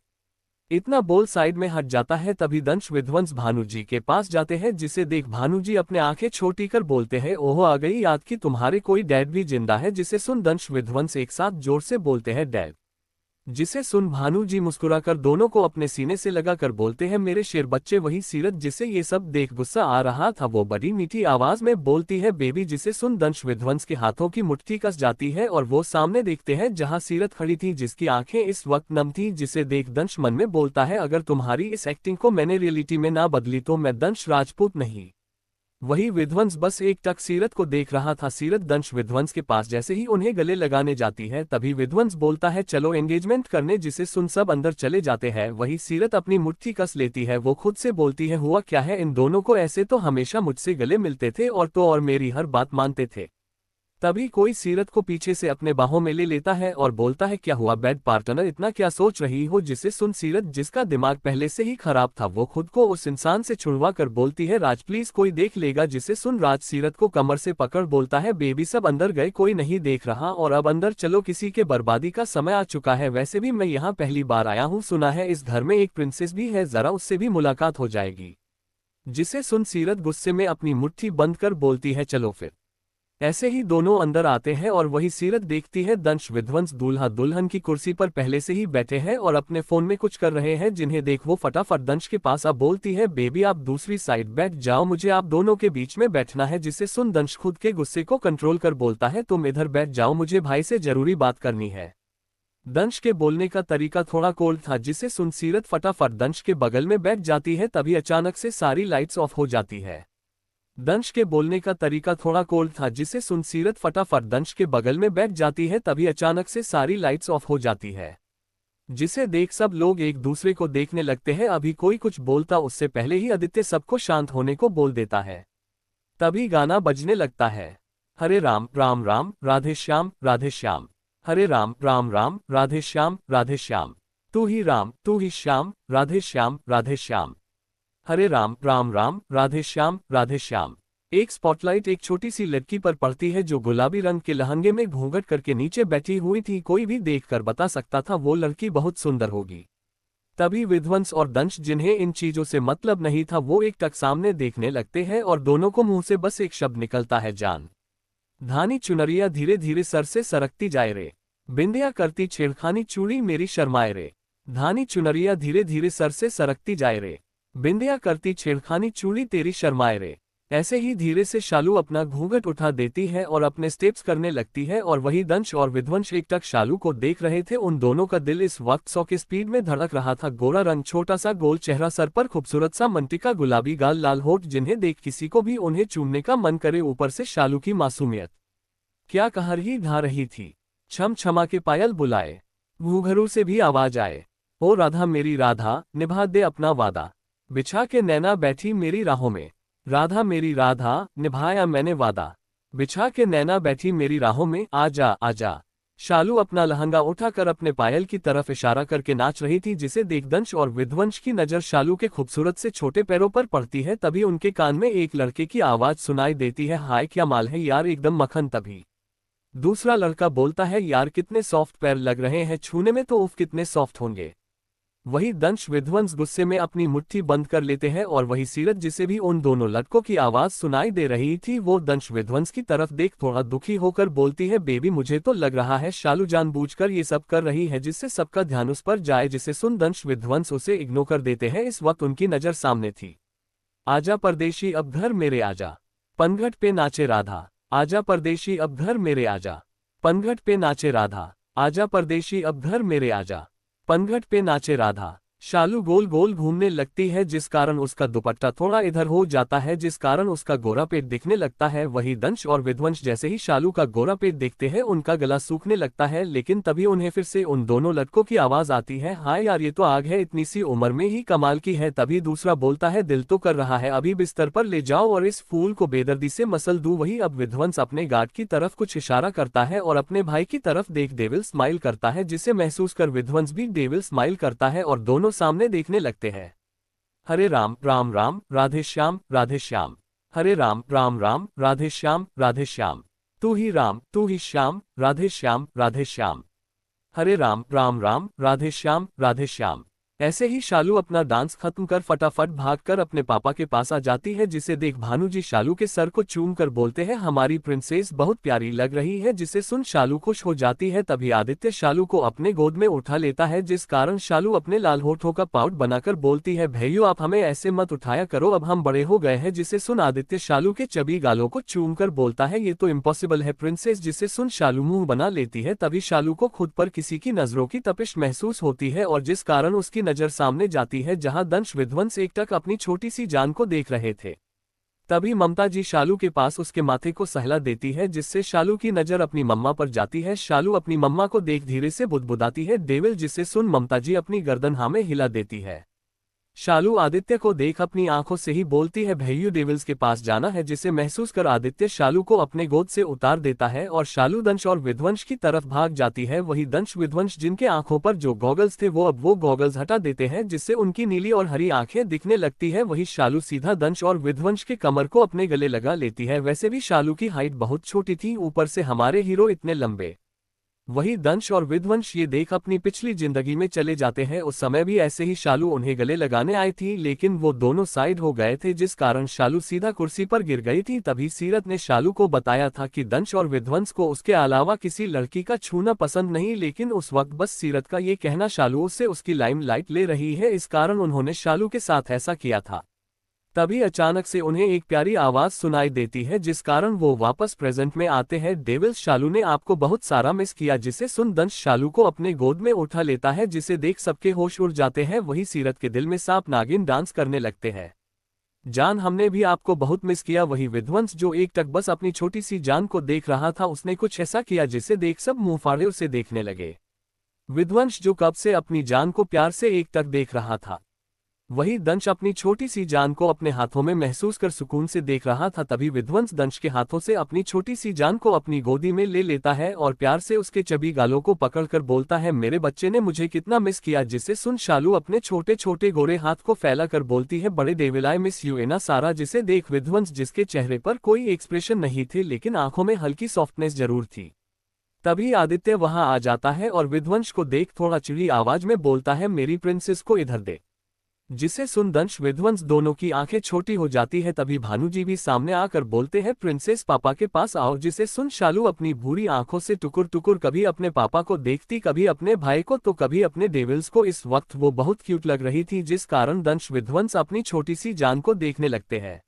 इतना बोल साइड में हट जाता है। तभी दंश विध्वंस भानु जी के पास जाते हैं, जिसे देख भानु जी अपने आंखें छोटी कर बोलते हैं, ओहो आ गई याद कि तुम्हारे कोई डैड भी जिंदा है। जिसे सुन दंश विध्वंस एक साथ जोर से बोलते हैं, डैड। जिसे सुन भानु जी मुस्कुराकर दोनों को अपने सीने से लगाकर बोलते हैं, मेरे शेर बच्चे। वही सीरत, जिसे ये सब देख गुस्सा आ रहा था, वो बड़ी मीठी आवाज में बोलती है, बेबी। जिसे सुन दंश विध्वंस के हाथों की मुट्ठी कस जाती है और वो सामने देखते हैं जहां सीरत खड़ी थी, जिसकी आंखें इस वक्त नम थी। जिसे देख दंश मन में बोलता है, अगर तुम्हारी इस एक्टिंग को मैंने रियलिटी में ना बदली तो मैं दंश राजपूत नहीं। वही विध्वंस बस एक टक सीरत को देख रहा था। सीरत दंश विध्वंस के पास जैसे ही उन्हें गले लगाने जाती है, तभी विध्वंस बोलता है, चलो एंगेजमेंट करने। जिसे सुन सब अंदर चले जाते हैं। वही सीरत अपनी मुट्ठी कस लेती है। वो खुद से बोलती है, हुआ क्या है इन दोनों को, ऐसे तो हमेशा मुझसे गले मिलते थे और तो और मेरी हर बात मानते थे। तभी कोई सीरत को पीछे से अपने बाहों में ले लेता है और बोलता है, क्या हुआ बेड पार्टनर, इतना क्या सोच रही हो। जिसे सुन सीरत, जिसका दिमाग पहले से ही खराब था, वो खुद को उस इंसान से छुड़वा कर बोलती है, राज प्लीज कोई देख लेगा। जिसे सुन राज सीरत को कमर से पकड़ बोलता है, बेबी सब अंदर गए, कोई नहीं देख रहा, और अब अंदर चलो, किसी के बर्बादी का समय आ चुका है। वैसे भी मैं यहाँ पहली बार आया हूँ, सुना है इस घर में एक प्रिंसेस भी है, जरा उससे भी मुलाकात हो जाएगी। जिसे सुन सीरत गुस्से में अपनी मुट्ठी बंद कर बोलती है, चलो फिर। ऐसे ही दोनों अंदर आते हैं और वही सीरत देखती है दंश विध्वंस दूल्हा दुल्हन की कुर्सी पर पहले से ही बैठे हैं और अपने फोन में कुछ कर रहे हैं, जिन्हें देख वो फटाफट दंश के पास अब बोलती है, बेबी आप दूसरी साइड बैठ जाओ, मुझे आप दोनों के बीच में बैठना है। जिसे सुन दंश खुद के गुस्से को कंट्रोल कर बोलता है, तुम इधर बैठ जाओ, मुझे भाई से जरूरी बात करनी है। दंश के बोलने का तरीका थोड़ा कोल्ड था, जिसे सुन सीरत फटाफट दंश के बगल में बैठ जाती है। तभी अचानक से सारी लाइट्स ऑफ हो जाती है। दंश के बोलने का तरीका थोड़ा कोल्ड था, जिसे सुन सीरत फटाफट दंश के बगल में बैठ जाती है। तभी अचानक से सारी लाइट्स ऑफ हो जाती है, जिसे देख सब लोग एक दूसरे को देखने लगते हैं। अभी कोई कुछ बोलता उससे पहले ही आदित्य सबको शांत होने को बोल देता है। तभी गाना बजने लगता है, हरे राम राम राम राधे श्याम राधे श्याम, हरे राम राम राम राधे श्याम राधे श्याम, तू ही राम तू ही श्याम राधे श्याम राधे श्याम, हरे राम राम राम राधे श्याम राधे श्याम। एक स्पॉटलाइट एक छोटी सी लड़की पर पड़ती है, जो गुलाबी रंग के लहंगे में घूंघट करके नीचे बैठी हुई थी। कोई भी देखकर बता सकता था वो लड़की बहुत सुंदर होगी। तभी विध्वंस और दंश, जिन्हें इन चीजों से मतलब नहीं था, वो एक टक सामने देखने लगते हैं और दोनों को मुंह से बस एक शब्द निकलता है, जान। धानी चुनरिया धीरे धीरे सर से सरकती जाए रे, बिंदिया करती छेड़खानी चूड़ी मेरी शर्माए रे। धानी चुनरिया धीरे धीरे सर से सरकती जाए रे, बिंदिया करती छेड़खानी चूड़ी तेरी शर्माए रे। ऐसे ही धीरे से शालू अपना घूंघट उठा देती है और अपने स्टेप्स करने लगती है, और वही दंश और विध्वंस एक टक शालू को देख रहे थे। उन दोनों का दिल इस वक्त 100 की स्पीड में धड़क रहा था। गोरा रंग, छोटा सा गोल चेहरा, सर पर खूबसूरत सा मंटिका, गुलाबी गाल, लाल होठ, जिन्हें देख किसी को भी उन्हें चूमने का मन करे। ऊपर से शालू की मासूमियत क्या कहर ही ढा रही थी। छम छमा के पायल बुलाए, घूंघरू से भी आवाज आए, ओ राधा मेरी राधा निभा दे अपना वादा, बिछा के नैना बैठी मेरी राहों में। राधा मेरी राधा निभाया मैंने वादा, बिछा के नैना बैठी मेरी राहों में, आजा आजा। शालू अपना लहंगा उठाकर अपने पायल की तरफ इशारा करके नाच रही थी, जिसे देख दंश और विध्वंस की नजर शालू के खूबसूरत से छोटे पैरों पर पड़ती है। तभी उनके कान में एक लड़के की आवाज सुनाई देती है, हाय क्या माल है यार, एकदम मक्खन। तभी दूसरा लड़का बोलता है, यार कितने सॉफ्ट पैर लग रहे हैं छूने में, तो उफ कितने सॉफ्ट होंगे। वही दंश विध्वंस गुस्से में अपनी मुट्ठी बंद कर लेते हैं, और वही सीरत, जिसे भी उन दोनों लड़कों की आवाज सुनाई दे रही थी, वो दंश विध्वंस की तरफ देख थोड़ा दुखी होकर बोलती है, बेबी मुझे तो लग रहा है शालू जानबूझकर ये सब कर रही है, जिससे सबका ध्यान उस पर जाए। जिसे सुन दंश विध्वंस उसे इग्नोर कर देते हैं। इस वक्त उनकी नजर सामने थी, आजा परदेशी अब घर मेरे आजा, पनघट पे नाचे राधा, आजा परदेशी अब घर मेरे आजा, पनघट पे नाचे राधा, आजा परदेशी अब घर मेरे आजा, पनघट पे नाचे राधा। शालू गोल गोल घूमने लगती है, जिस कारण उसका दुपट्टा थोड़ा इधर हो जाता है, जिस कारण उसका गोरा पेट दिखने लगता है। वही दंश और विध्वंस जैसे ही शालू का गोरा पेट देखते हैं, उनका गला सूखने लगता है। लेकिन तभी उन्हें फिर से उन दोनों लड़कों की आवाज आती है, हाय यार ये तो आग है, इतनी सी उम्र में ही कमाल की है। तभी दूसरा बोलता है, दिल तो कर रहा है अभी बिस्तर पर ले जाओ और इस फूल को बेदर्दी से मसल दूं। वही अब विध्वंस अपने गार्ड की तरफ कुछ इशारा करता है और अपने भाई की तरफ देख डेविल स्माइल करता है, जिसे महसूस कर विध्वंस भी डेविल स्माइल करता है और दोनों सामने देखने लगते हैं। हरे राम राम राम राधे श्याम राधे श्याम, हरे राम राम राम राधे श्याम राधे श्याम, तू ही राम तू ही श्याम राधे श्याम राधे श्याम, हरे राम राम राम राधे श्याम राधे श्याम। ऐसे ही शालू अपना डांस खत्म कर फटाफट भागकर अपने पापा के पास आ जाती है, जिसे देख भानु जी शालू के सर को चूम कर बोलते हैं, हमारी प्रिंसेस बहुत प्यारी लग रही है। जिसे सुन शालू खुश हो जाती है। तभी आदित्य शालू को अपने गोद में उठा लेता है, जिस कारण शालू अपने लाल होठों का पाउट बनाकर बोलती है, भैया आप हमें ऐसे मत उठाया करो, अब हम बड़े हो गए हैं। जिसे सुन आदित्य शालू के चबी गालों को चूम कर बोलता है, ये तो इम्पॉसिबल है प्रिंसेस। जिसे सुन शालू मुंह बना लेती है। तभी शालू को खुद पर किसी की नजरों की तपिश महसूस होती है, और जिस कारण उसकी नजर सामने जाती है जहां दंश विध्वंस एक टक अपनी छोटी सी जान को देख रहे थे। तभी ममता जी शालू के पास उसके माथे को सहला देती है, जिससे शालू की नजर अपनी मम्मा पर जाती है। शालू अपनी मम्मा को देख धीरे से बुदबुदाती है, डेविल। जिसे सुन ममता जी अपनी गर्दन हाँ में हिला देती है। शालू आदित्य को देख अपनी आंखों से ही बोलती है भैयू डेविल्स के पास जाना है, जिसे महसूस कर आदित्य शालू को अपने गोद से उतार देता है और शालू दंश और विध्वंस की तरफ भाग जाती है। वही दंश विध्वंस जिनके आंखों पर जो गॉगल्स थे वो अब वो गॉगल्स हटा देते हैं, जिससे उनकी नीली और हरी आंखें दिखने लगती है। वही शालू सीधा दंश और विध्वंस के कमर को अपने गले लगा लेती है। वैसे भी शालू की हाइट बहुत छोटी थी, ऊपर से हमारे हीरो इतने लंबे। वही दंश और विध्वंस ये देख अपनी पिछली जिंदगी में चले जाते हैं। उस समय भी ऐसे ही शालू उन्हें गले लगाने आई थी, लेकिन वो दोनों साइड हो गए थे, जिस कारण शालू सीधा कुर्सी पर गिर गई थी। तभी सीरत ने शालू को बताया था कि दंश और विध्वंस को उसके अलावा किसी लड़की का छूना पसंद नहीं, लेकिन उस वक्त बस सीरत का ये कहना शालू से उसकी लाइमलाइट ले रही है, इस कारण उन्होंने शालू के साथ ऐसा किया था। तभी अचानक से उन्हें एक प्यारी आवाज सुनाई देती है, जिस कारण वो वापस प्रेजेंट में आते हैं। डेविल्स, शालू ने आपको बहुत सारा मिस किया, जिसे सुन दंश शालू को अपने गोद में उठा लेता है, जिसे देख सबके होश उड़ जाते हैं। वही सीरत के दिल में सांप नागिन डांस करने लगते हैं। जान, हमने भी आपको बहुत मिस किया। वही विध्वंस जो एक टक बस अपनी छोटी सी जान को देख रहा था, उसने कुछ ऐसा किया जिसे देख सब मुंह फाड़े उसे देखने लगे। विध्वंस जो कब से अपनी जान को प्यार से एक टक देख रहा था, वही दंश अपनी छोटी सी जान को अपने हाथों में महसूस कर सुकून से देख रहा था। तभी विध्वंस दंश के हाथों से अपनी छोटी सी जान को अपनी गोदी में ले लेता है और प्यार से उसके चबी गालों को पकड़कर बोलता है, मेरे बच्चे ने मुझे कितना मिस किया। जिसे सुन शालू अपने छोटे छोटे गोरे हाथ को फैला कर बोलती है, बड़े डेविल आई मिस यू एना सारा। जिसे देख विध्वंस, जिसके चेहरे पर कोई एक्सप्रेशन नहीं थे, लेकिन आंखों में हल्की सॉफ्टनेस जरूर थी। तभी आदित्य वहां आ जाता है और विध्वंस को देख थोड़ा चिड़ी आवाज में बोलता है, मेरी प्रिंसेस को इधर दे। जिसे सुन दंश विध्वंस दोनों की आंखें छोटी हो जाती है। तभी भानुजी भी सामने आकर बोलते हैं, प्रिंसेस पापा के पास आओ। जिसे सुन शालू अपनी भूरी आंखों से टुकुर टुकुर कभी अपने पापा को देखती, कभी अपने भाई को, तो कभी अपने डेविल्स को। इस वक्त वो बहुत क्यूट लग रही थी, जिस कारण दंश विध्वंस अपनी छोटी सी जान को देखने लगते हैं।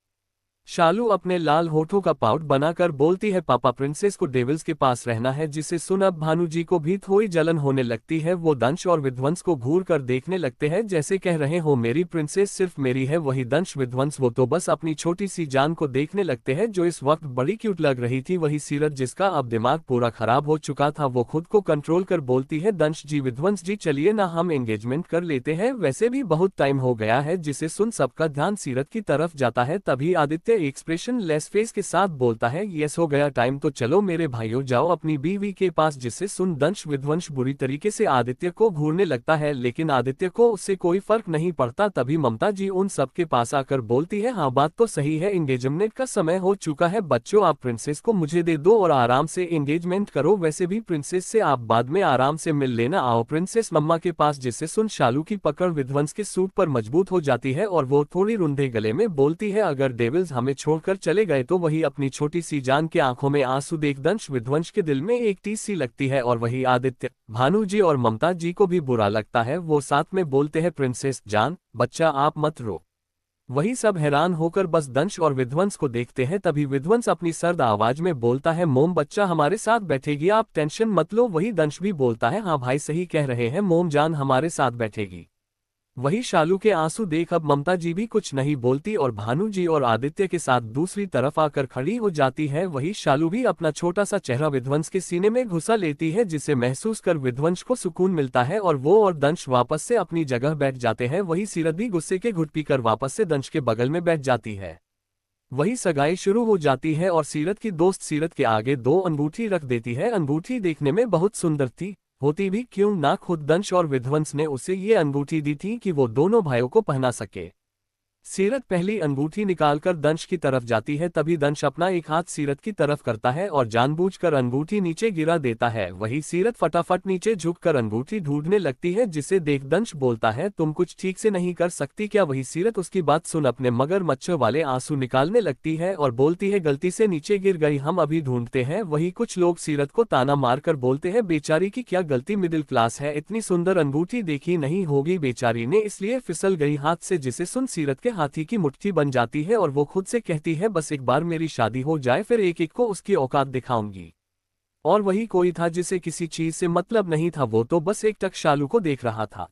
शालू अपने लाल होठों का पाउट बनाकर बोलती है, पापा प्रिंसेस को डेविल्स के पास रहना है। जिसे सुन अब भानुजी को भी थोड़ी जलन होने लगती है। वो दंश और विध्वंस को घूर कर देखने लगते हैं, जैसे कह रहे हो मेरी प्रिंसेस सिर्फ मेरी है। वही दंश विध्वंस वो तो बस अपनी छोटी सी जान को देखने लगते हैं, जो इस वक्त बड़ी क्यूट लग रही थी। वही सीरत, जिसका अब दिमाग पूरा खराब हो चुका था, वो खुद को कंट्रोल कर बोलती है, दंश जी विध्वंस जी चलिए ना हम एंगेजमेंट कर लेते हैं, वैसे भी बहुत टाइम हो गया है। जिसे सुन सबका ध्यान सीरत की तरफ जाता है। तभी आदित्य एक्सप्रेशन लेस फेस के साथ बोलता है, यस हो गया टाइम, तो चलो मेरे भाइयों जाओ अपनी बीवी के पास। जिससे सुन दंश विध्वंस बुरी तरीके से आदित्य को घूरने लगता है, लेकिन आदित्य को उससे कोई फर्क नहीं पड़ता। तभी ममता जी उन सबके पास आकर बोलती है, हाँ बात तो सही है, एंगेजमेंट का समय हो चुका है। बच्चों आप प्रिंसेस को मुझे दे दो और आराम से एंगेजमेंट करो। वैसे भी प्रिंसेस से आप बाद में आराम से मिल लेना, आओ प्रिंसेस मम्मा के पास। जिससे सुन शालू की पकड़ विध्वंस के सूट पर मजबूत हो जाती है और वो थोड़ी रुंधे गले में बोलती है, अगर डेविल्स हमें छोड़कर चले गए तो। वही अपनी छोटी सी जान के आंखों में आंसू देख दंश विध्वंस के दिल में एक टीस सी लगती है और वही आदित्य, भानु जी और ममता जी को भी बुरा लगता है। वो साथ में बोलते हैं, प्रिंसेस जान बच्चा आप मत रो। वही सब हैरान होकर बस दंश और विध्वंस को देखते हैं। तभी विध्वंस अपनी सर्द आवाज में बोलता है, मोम बच्चा हमारे साथ बैठेगी, आप टेंशन मत लो। वही दंश भी बोलता है, हाँ भाई सही कह रहे हैं, मोम जान हमारे साथ बैठेगी। वही शालू के आंसू देख अब ममता जी भी कुछ नहीं बोलती और भानु जी और आदित्य के साथ दूसरी तरफ आकर खड़ी हो जाती है। वही शालू भी अपना छोटा सा चेहरा विध्वंस के सीने में घुसा लेती है, जिसे महसूस कर विध्वंस को सुकून मिलता है और वो और दंश वापस से अपनी जगह बैठ जाते हैं। वही सीरत भी गुस्से के घुट पीकर वापस से दंश के बगल में बैठ जाती है। वही सगाई शुरू हो जाती है और सीरत की दोस्त सीरत के आगे दो अंगूठी रख देती है। अंगूठी देखने में बहुत सुंदर थी, होती भी क्यों ना खुद दंश और विध्वंस ने उसे ये अंगूठी दी थी कि वो दोनों भाइयों को पहना सके। सीरत पहली अंगूठी निकालकर दंश की तरफ जाती है। तभी दंश अपना एक हाथ सीरत की तरफ करता है और जानबूझकर अंगूठी नीचे गिरा देता है। वही सीरत फटाफट नीचे झुककर अंगूठी ढूंढने लगती है, जिसे देख दंश बोलता है, तुम कुछ ठीक से नहीं कर सकती क्या। वही सीरत उसकी बात सुन अपने मगरमच्छ वाले आंसू निकालने लगती है और बोलती है, गलती से नीचे गिर गई, हम अभी ढूंढते हैं। वही कुछ लोग सीरत को ताना मारकर बोलते हैं, बेचारी की क्या गलती, मिडिल क्लास है, इतनी सुंदर अंगूठी देखी नहीं होगी बेचारी ने, इसलिए फिसल गई हाथ से। जिसे सुन सीरत के हाथी की मुट्ठी बन जाती है और वो खुद से कहती है, बस एक बार मेरी शादी हो जाए फिर एक एक को उसकी औकात दिखाऊंगी। और वही कोई था जिसे किसी चीज से मतलब नहीं था, वो तो बस एक टक शालू को देख रहा था,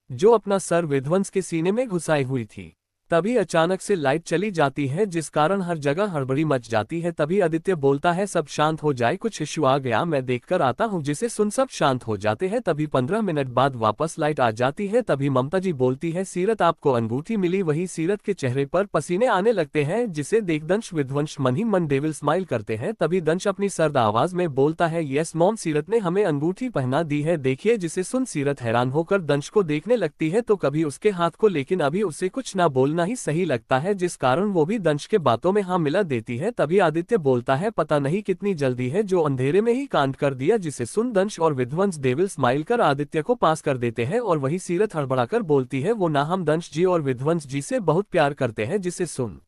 जो अपना सर विध्वंस के सीने में घुसाई हुई थी। तभी अचानक से लाइट चली जाती है जिस कारण हर जगह हड़बड़ी मच जाती है। तभी आदित्य बोलता है सब शांत हो जाए, कुछ इश्यू आ गया, मैं देखकर आता हूँ। जिसे सुन सब शांत हो जाते हैं। तभी 15 मिनट बाद वापस लाइट आ जाती है। तभी ममता जी बोलती है सीरत आपको अंगूठी मिली। वही सीरत के चेहरे पर पसीने आने लगते हैं जिसे देख दंश विध्वंस मन ही मन डेविल स्माइल करते हैं। तभी दंश अपनी सर्द आवाज में बोलता है यस मॉम, सीरत ने हमें अंगूठी पहना दी है, देखिए। जिसे सुन सीरत हैरान होकर दंश को देखने लगती है तो कभी उसके हाथ को, लेकिन अभी उसे कुछ ना बोलना ही सही लगता है जिस कारण वो भी दंश के बातों में हाँ मिला देती है। तभी आदित्य बोलता है पता नहीं कितनी जल्दी है जो अंधेरे में ही कांड कर दिया। जिसे सुन दंश और विध्वंस डेविल स्माइल कर आदित्य को पास कर देते हैं और वही सीरत हड़बड़ाकर बोलती है वो ना हम दंश जी और विध्वंस जी से बहुत प्यार करते हैं। जिसे सुन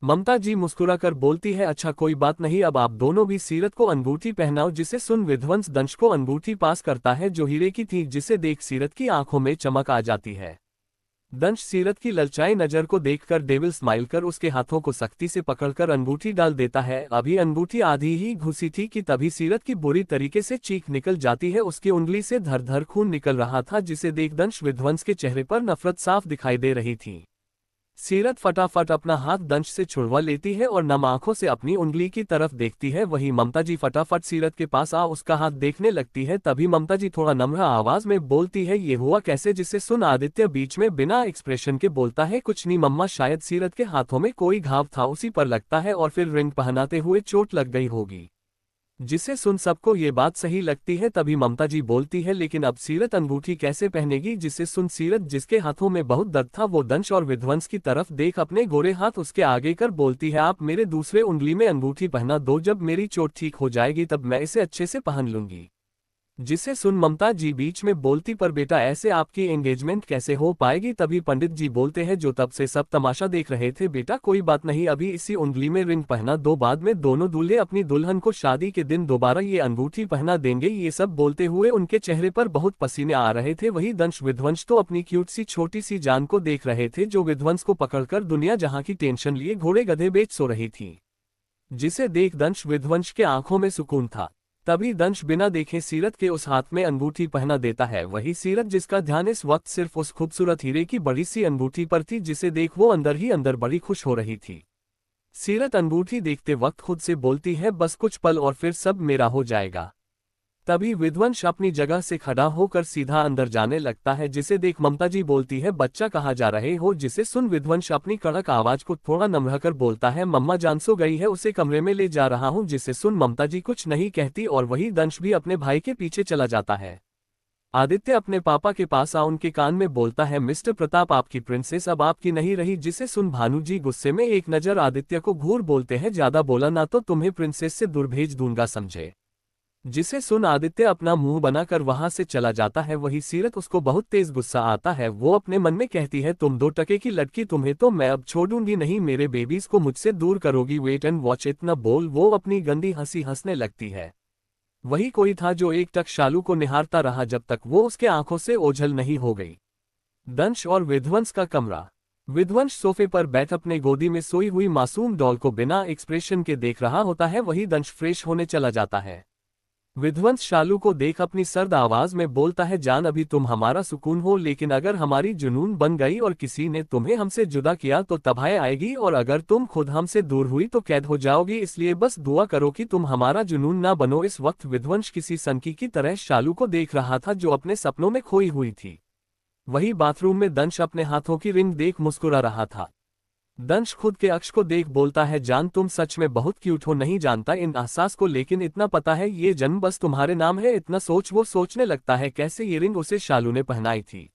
ममता जी मुस्कुराकर बोलती है अच्छा कोई बात नहीं, अब आप दोनों भी सीरत को अंगूठी पहनाओ। जिसे सुन विध्वंस दंश को अंगूठी पास करता है जो हीरे की थी। जिसे देख सीरत की आंखों में चमक आ जाती है। दंश सीरत की ललचाई नजर को देखकर डेविल स्माइल कर उसके हाथों को सख्ती से पकड़कर अंगूठी डाल देता है। अभी अंगूठी आधी ही घुसी थी कि तभी सीरत की बुरी तरीके से चीख निकल जाती है। उसकी उंगली से धर धर खून निकल रहा था जिसे देख दंश विध्वंस के चेहरे पर नफरत साफ दिखाई दे रही थी। सीरत फटाफट अपना हाथ दंश से छुड़वा लेती है और नम आंखों से अपनी उंगली की तरफ देखती है। वही ममता जी फटाफट सीरत के पास आ उसका हाथ देखने लगती है। तभी ममता जी थोड़ा नम्र आवाज में बोलती है ये हुआ कैसे। जिससे सुन आदित्य बीच में बिना एक्सप्रेशन के बोलता है कुछ नहीं मम्मा, शायद सीरत के हाथों में कोई घाव था उसी पर लगता है और फिर रिंग पहनाते हुए चोट लग गई होगी। जिसे सुन सबको ये बात सही लगती है। तभी ममता जी बोलती है लेकिन अब सीरत अंगूठी कैसे पहनेगी। जिसे सुन सीरत जिसके हाथों में बहुत दर्द था वो दंश और विध्वंस की तरफ देख अपने गोरे हाथ उसके आगे कर बोलती है आप मेरे दूसरे उंगली में अंगूठी पहना दो, जब मेरी चोट ठीक हो जाएगी तब मैं इसे अच्छे से पहन लूंगी। जिसे सुन ममता जी बीच में बोलती पर बेटा ऐसे आपकी एंगेजमेंट कैसे हो पाएगी। तभी पंडित जी बोलते हैं जो तब से सब तमाशा देख रहे थे बेटा कोई बात नहीं, अभी इसी उंगली में रिंग पहना दो, बाद में दोनों दूल्हे अपनी दुल्हन को शादी के दिन दोबारा ये अंगूठी पहना देंगे। ये सब बोलते हुए उनके चेहरे पर बहुत पसीने आ रहे थे। वही दंश विध्वंस तो अपनी क्यूट सी छोटी सी जान को देख रहे थे जो विध्वंस को पकड़कर दुनिया जहां की टेंशन लिए घोड़े गधे बेच सो रही थी। जिसे देख दंश विध्वंस के आंखों में सुकून था। तभी दंश बिना देखे सीरत के उस हाथ में अंगूठी पहना देता है। वही सीरत जिसका ध्यान इस वक्त सिर्फ उस खूबसूरत हीरे की बड़ी सी अंगूठी पर थी जिसे देख वो अंदर ही अंदर बड़ी खुश हो रही थी। सीरत अंगूठी देखते वक्त खुद से बोलती है बस कुछ पल और फिर सब मेरा हो जाएगा। तभी विध्वंस अपनी जगह से खड़ा होकर सीधा अंदर जाने लगता है। जिसे देख ममता जी बोलती है बच्चा कहाँ जा रहे हो। जिसे सुन विध्वंस अपनी कड़क आवाज को थोड़ा नम्र कर बोलता है मम्मा जान सो गई है, उसे कमरे में ले जा रहा हूँ। जिसे सुन ममता जी कुछ नहीं कहती और वही दंश भी अपने भाई के पीछे चला जाता है। आदित्य अपने पापा के पास आ उनके कान में बोलता है मिस्टर प्रताप आपकी प्रिंसेस अब आपकी नहीं रही। जिसे सुन भानु जी गुस्से में एक नजर आदित्य को घूर बोलते हैं ज्यादा बोला ना तो तुम्हें प्रिंसेस से दूर भेज दूंगा समझे। जिसे सुन आदित्य अपना मुंह बनाकर वहां से चला जाता है। वही सीरत उसको बहुत तेज गुस्सा आता है। वो अपने मन में कहती है तुम 2 टके की लड़की, तुम्हें तो मैं अब छोड़ूंगी नहीं, मेरे बेबीज को मुझसे दूर करोगी, वेट एंड वॉच। इतना बोल वो अपनी गंदी हंसी हंसने लगती है। वही कोई था जो एक टक शालू को निहारता रहा जब तक वो उसके आंखों से ओझल नहीं हो गई। दंश और विध्वंस का कमरा। विध्वंस सोफे पर बैठ अपने गोदी में सोई हुई मासूम डॉल को बिना एक्सप्रेशन के देख रहा होता है। वही दंश फ्रेश होने चला जाता है। विध्वंस शालू को देख अपनी सर्द आवाज में बोलता है जान अभी तुम हमारा सुकून हो, लेकिन अगर हमारी जुनून बन गई और किसी ने तुम्हें हमसे जुदा किया तो तबाही आएगी, और अगर तुम खुद हमसे दूर हुई तो कैद हो जाओगी। इसलिए बस दुआ करो कि तुम हमारा जुनून ना बनो। इस वक्त विध्वंस किसी सनकी की तरह शालू को देख रहा था जो अपने सपनों में खोई हुई थी। वही बाथरूम में दंश अपने हाथों की रिंग देख मुस्कुरा रहा था। दंश खुद के अक्ष को देख बोलता है जान तुम सच में बहुत क्यूट हो, नहीं जानता इन एहसास को, लेकिन इतना पता है ये जन्म बस तुम्हारे नाम है। इतना सोच वो सोचने लगता है कैसे ये रिंग उसे शालू ने पहनाई थी।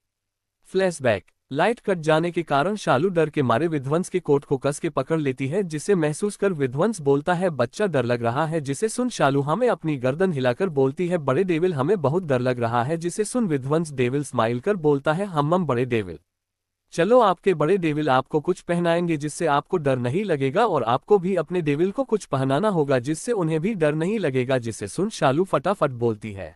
फ्लैशबैक। लाइट कट जाने के कारण शालू डर के मारे विध्वंस के कोट को कस के पकड़ लेती है, जिसे महसूस कर विध्वंस बोलता है बच्चा डर लग रहा है। जिसे सुन शालू हमें अपनी गर्दन हिलाकर बोलती है बड़े डेविल हमें बहुत डर लग रहा है। जिसे सुन विध्वंस डेविल स्माइल कर बोलता है हम बड़े डेविल, चलो आपके बड़े डेविल आपको कुछ पहनाएंगे जिससे आपको डर नहीं लगेगा, और आपको भी अपने डेविल को कुछ पहनाना होगा जिससे उन्हें भी डर नहीं लगेगा। जिसे सुन शालू फटाफट बोलती है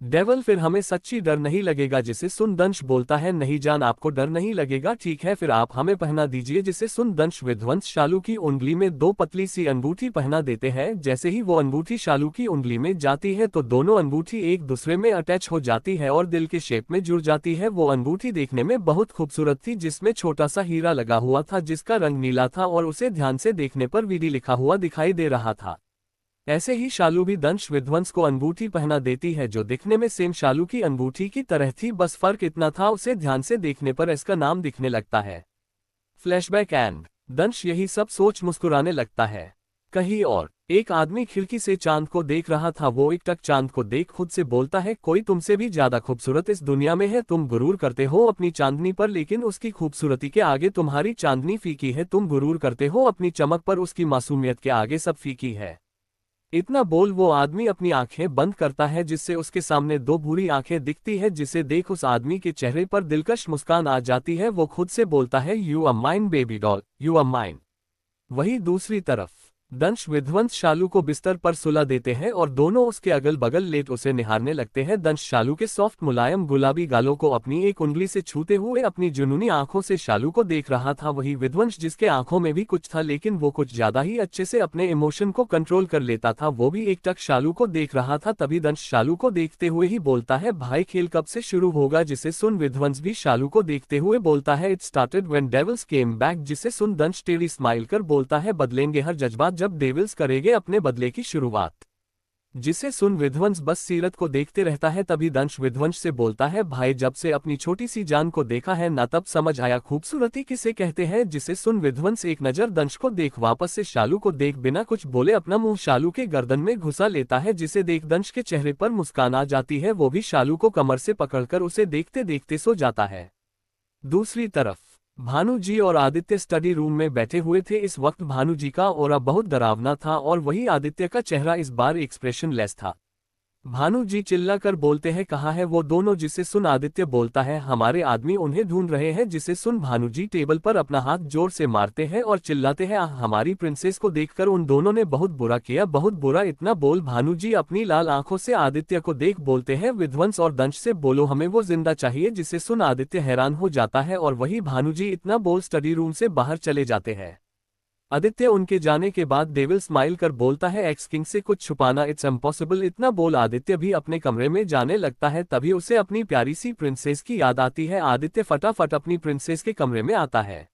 डेवल फिर हमें सच्ची डर नहीं लगेगा, जिसे सुन दंश बोलता है नहीं जान आपको डर नहीं लगेगा, ठीक है फिर आप हमें पहना दीजिए, जिसे सुन दंश विध्वंस शालू की उंगली में दो पतली सी अंगूठी पहना देते हैं। जैसे ही वो अंगूठी शालू की उंगली में जाती है तो दोनों अंगूठी एक दूसरे में अटैच हो जाती है और दिल के शेप में जुड़ जाती है। वो अंगूठी देखने में बहुत खूबसूरत थी, जिसमें छोटा सा हीरा लगा हुआ था जिसका रंग नीला था और उसे ध्यान से देखने पर वीडी लिखा हुआ दिखाई दे रहा था। ऐसे ही शालू भी दंश विध्वंस को अंगूठी पहना देती है जो दिखने में सेम शालू की अंगूठी की तरह थी, बस फर्क इतना था उसे ध्यान से देखने पर इसका नाम दिखने लगता है। फ्लैशबैक एंड दंश यही सब सोच मुस्कुराने लगता है। कहीं और एक आदमी खिड़की से चांद को देख रहा था। वो एकटक चांद को देख खुद से बोलता है कोई तुमसे भी ज्यादा खूबसूरत इस दुनिया में है। तुम गुरूर करते हो अपनी चांदनी पर, लेकिन उसकी खूबसूरती के आगे तुम्हारी चांदनी फीकी है। तुम गुरूर करते हो अपनी चमक पर, उसकी मासूमियत के आगे सब फीकी है। इतना बोल वो आदमी अपनी आंखें बंद करता है, जिससे उसके सामने दो भूरी आंखें दिखती है, जिसे देख उस आदमी के चेहरे पर दिलकश मुस्कान आ जाती है। वो खुद से बोलता है you are mine baby doll, you are mine. वहीं दूसरी तरफ दंश विध्वंस शालू को बिस्तर पर सुला देते हैं और दोनों उसके अगल बगल लेट उसे निहारने लगते हैं। दंश शालू के सॉफ्ट मुलायम गुलाबी गालों को अपनी एक उंगली से छूते हुए अपनी जुनूनी आंखों से शालू को देख रहा था। वही विध्वंस जिसके आंखों में भी कुछ था, लेकिन वो कुछ ज्यादा ही अच्छे से अपने इमोशन को कंट्रोल कर लेता था, वो भी एकटक शालू को देख रहा था। तभी दंश शालू को देखते हुए ही बोलता है भाई खेल कब से शुरू होगा, जिसे सुन विध्वंस भी शालू को देखते हुए बोलता है it started when devils came back, जिसे सुन दंश टेढ़ी स्माइल कर बोलता है बदलेंगे हर जज्बात जब डेविल्स करेंगे अपने बदले की शुरुआत, जिसे सुन विध्वंस बस सीरत को देखते रहता है। तभी दंश विध्वंस से बोलता है भाई जब से अपनी छोटी सी जान को देखा है ना तब समझ आया खूबसूरती किसे कहते हैं। जिसे सुन विध्वंस एक नजर दंश को देख वापस से शालू को देख बिना कुछ बोले अपना मुंह शालू के गर्दन में घुसा लेता है, जिसे देख दंश के चेहरे पर मुस्कान आ जाती है। वो भी शालू को कमर से पकड़कर उसे देखते देखते सो जाता है। दूसरी तरफ भानु जी और आदित्य स्टडी रूम में बैठे हुए थे। इस वक्त भानु जी का ऑरा बहुत डरावना था और वही आदित्य का चेहरा इस बार एक्सप्रेशन लेस था। भानु जी चिल्लाकर बोलते हैं कहाँ है वो दोनों, जिसे सुन आदित्य बोलता है हमारे आदमी उन्हें ढूंढ रहे हैं। जिसे सुन भानु जी टेबल पर अपना हाथ जोर से मारते हैं और चिल्लाते हैं हमारी प्रिंसेस को देखकर उन दोनों ने बहुत बुरा किया, बहुत बुरा। इतना बोल भानु जी अपनी लाल आंखों से आदित्य को देख बोलते हैं विध्वंस और दंश से बोलो हमें वो जिंदा चाहिए। जिसे सुन आदित्य हैरान हो जाता है और वही भानु जी इतना बोल स्टडी रूम से बाहर चले जाते हैं। आदित्य उनके जाने के बाद डेविल स्माइल कर बोलता है एक्स किंग से कुछ छुपाना इट्स इम्पॉसिबल। इतना बोल आदित्य भी अपने कमरे में जाने लगता है। तभी उसे अपनी प्यारी सी प्रिंसेस की याद आती है। आदित्य फटाफट अपनी प्रिंसेस के कमरे में आता है,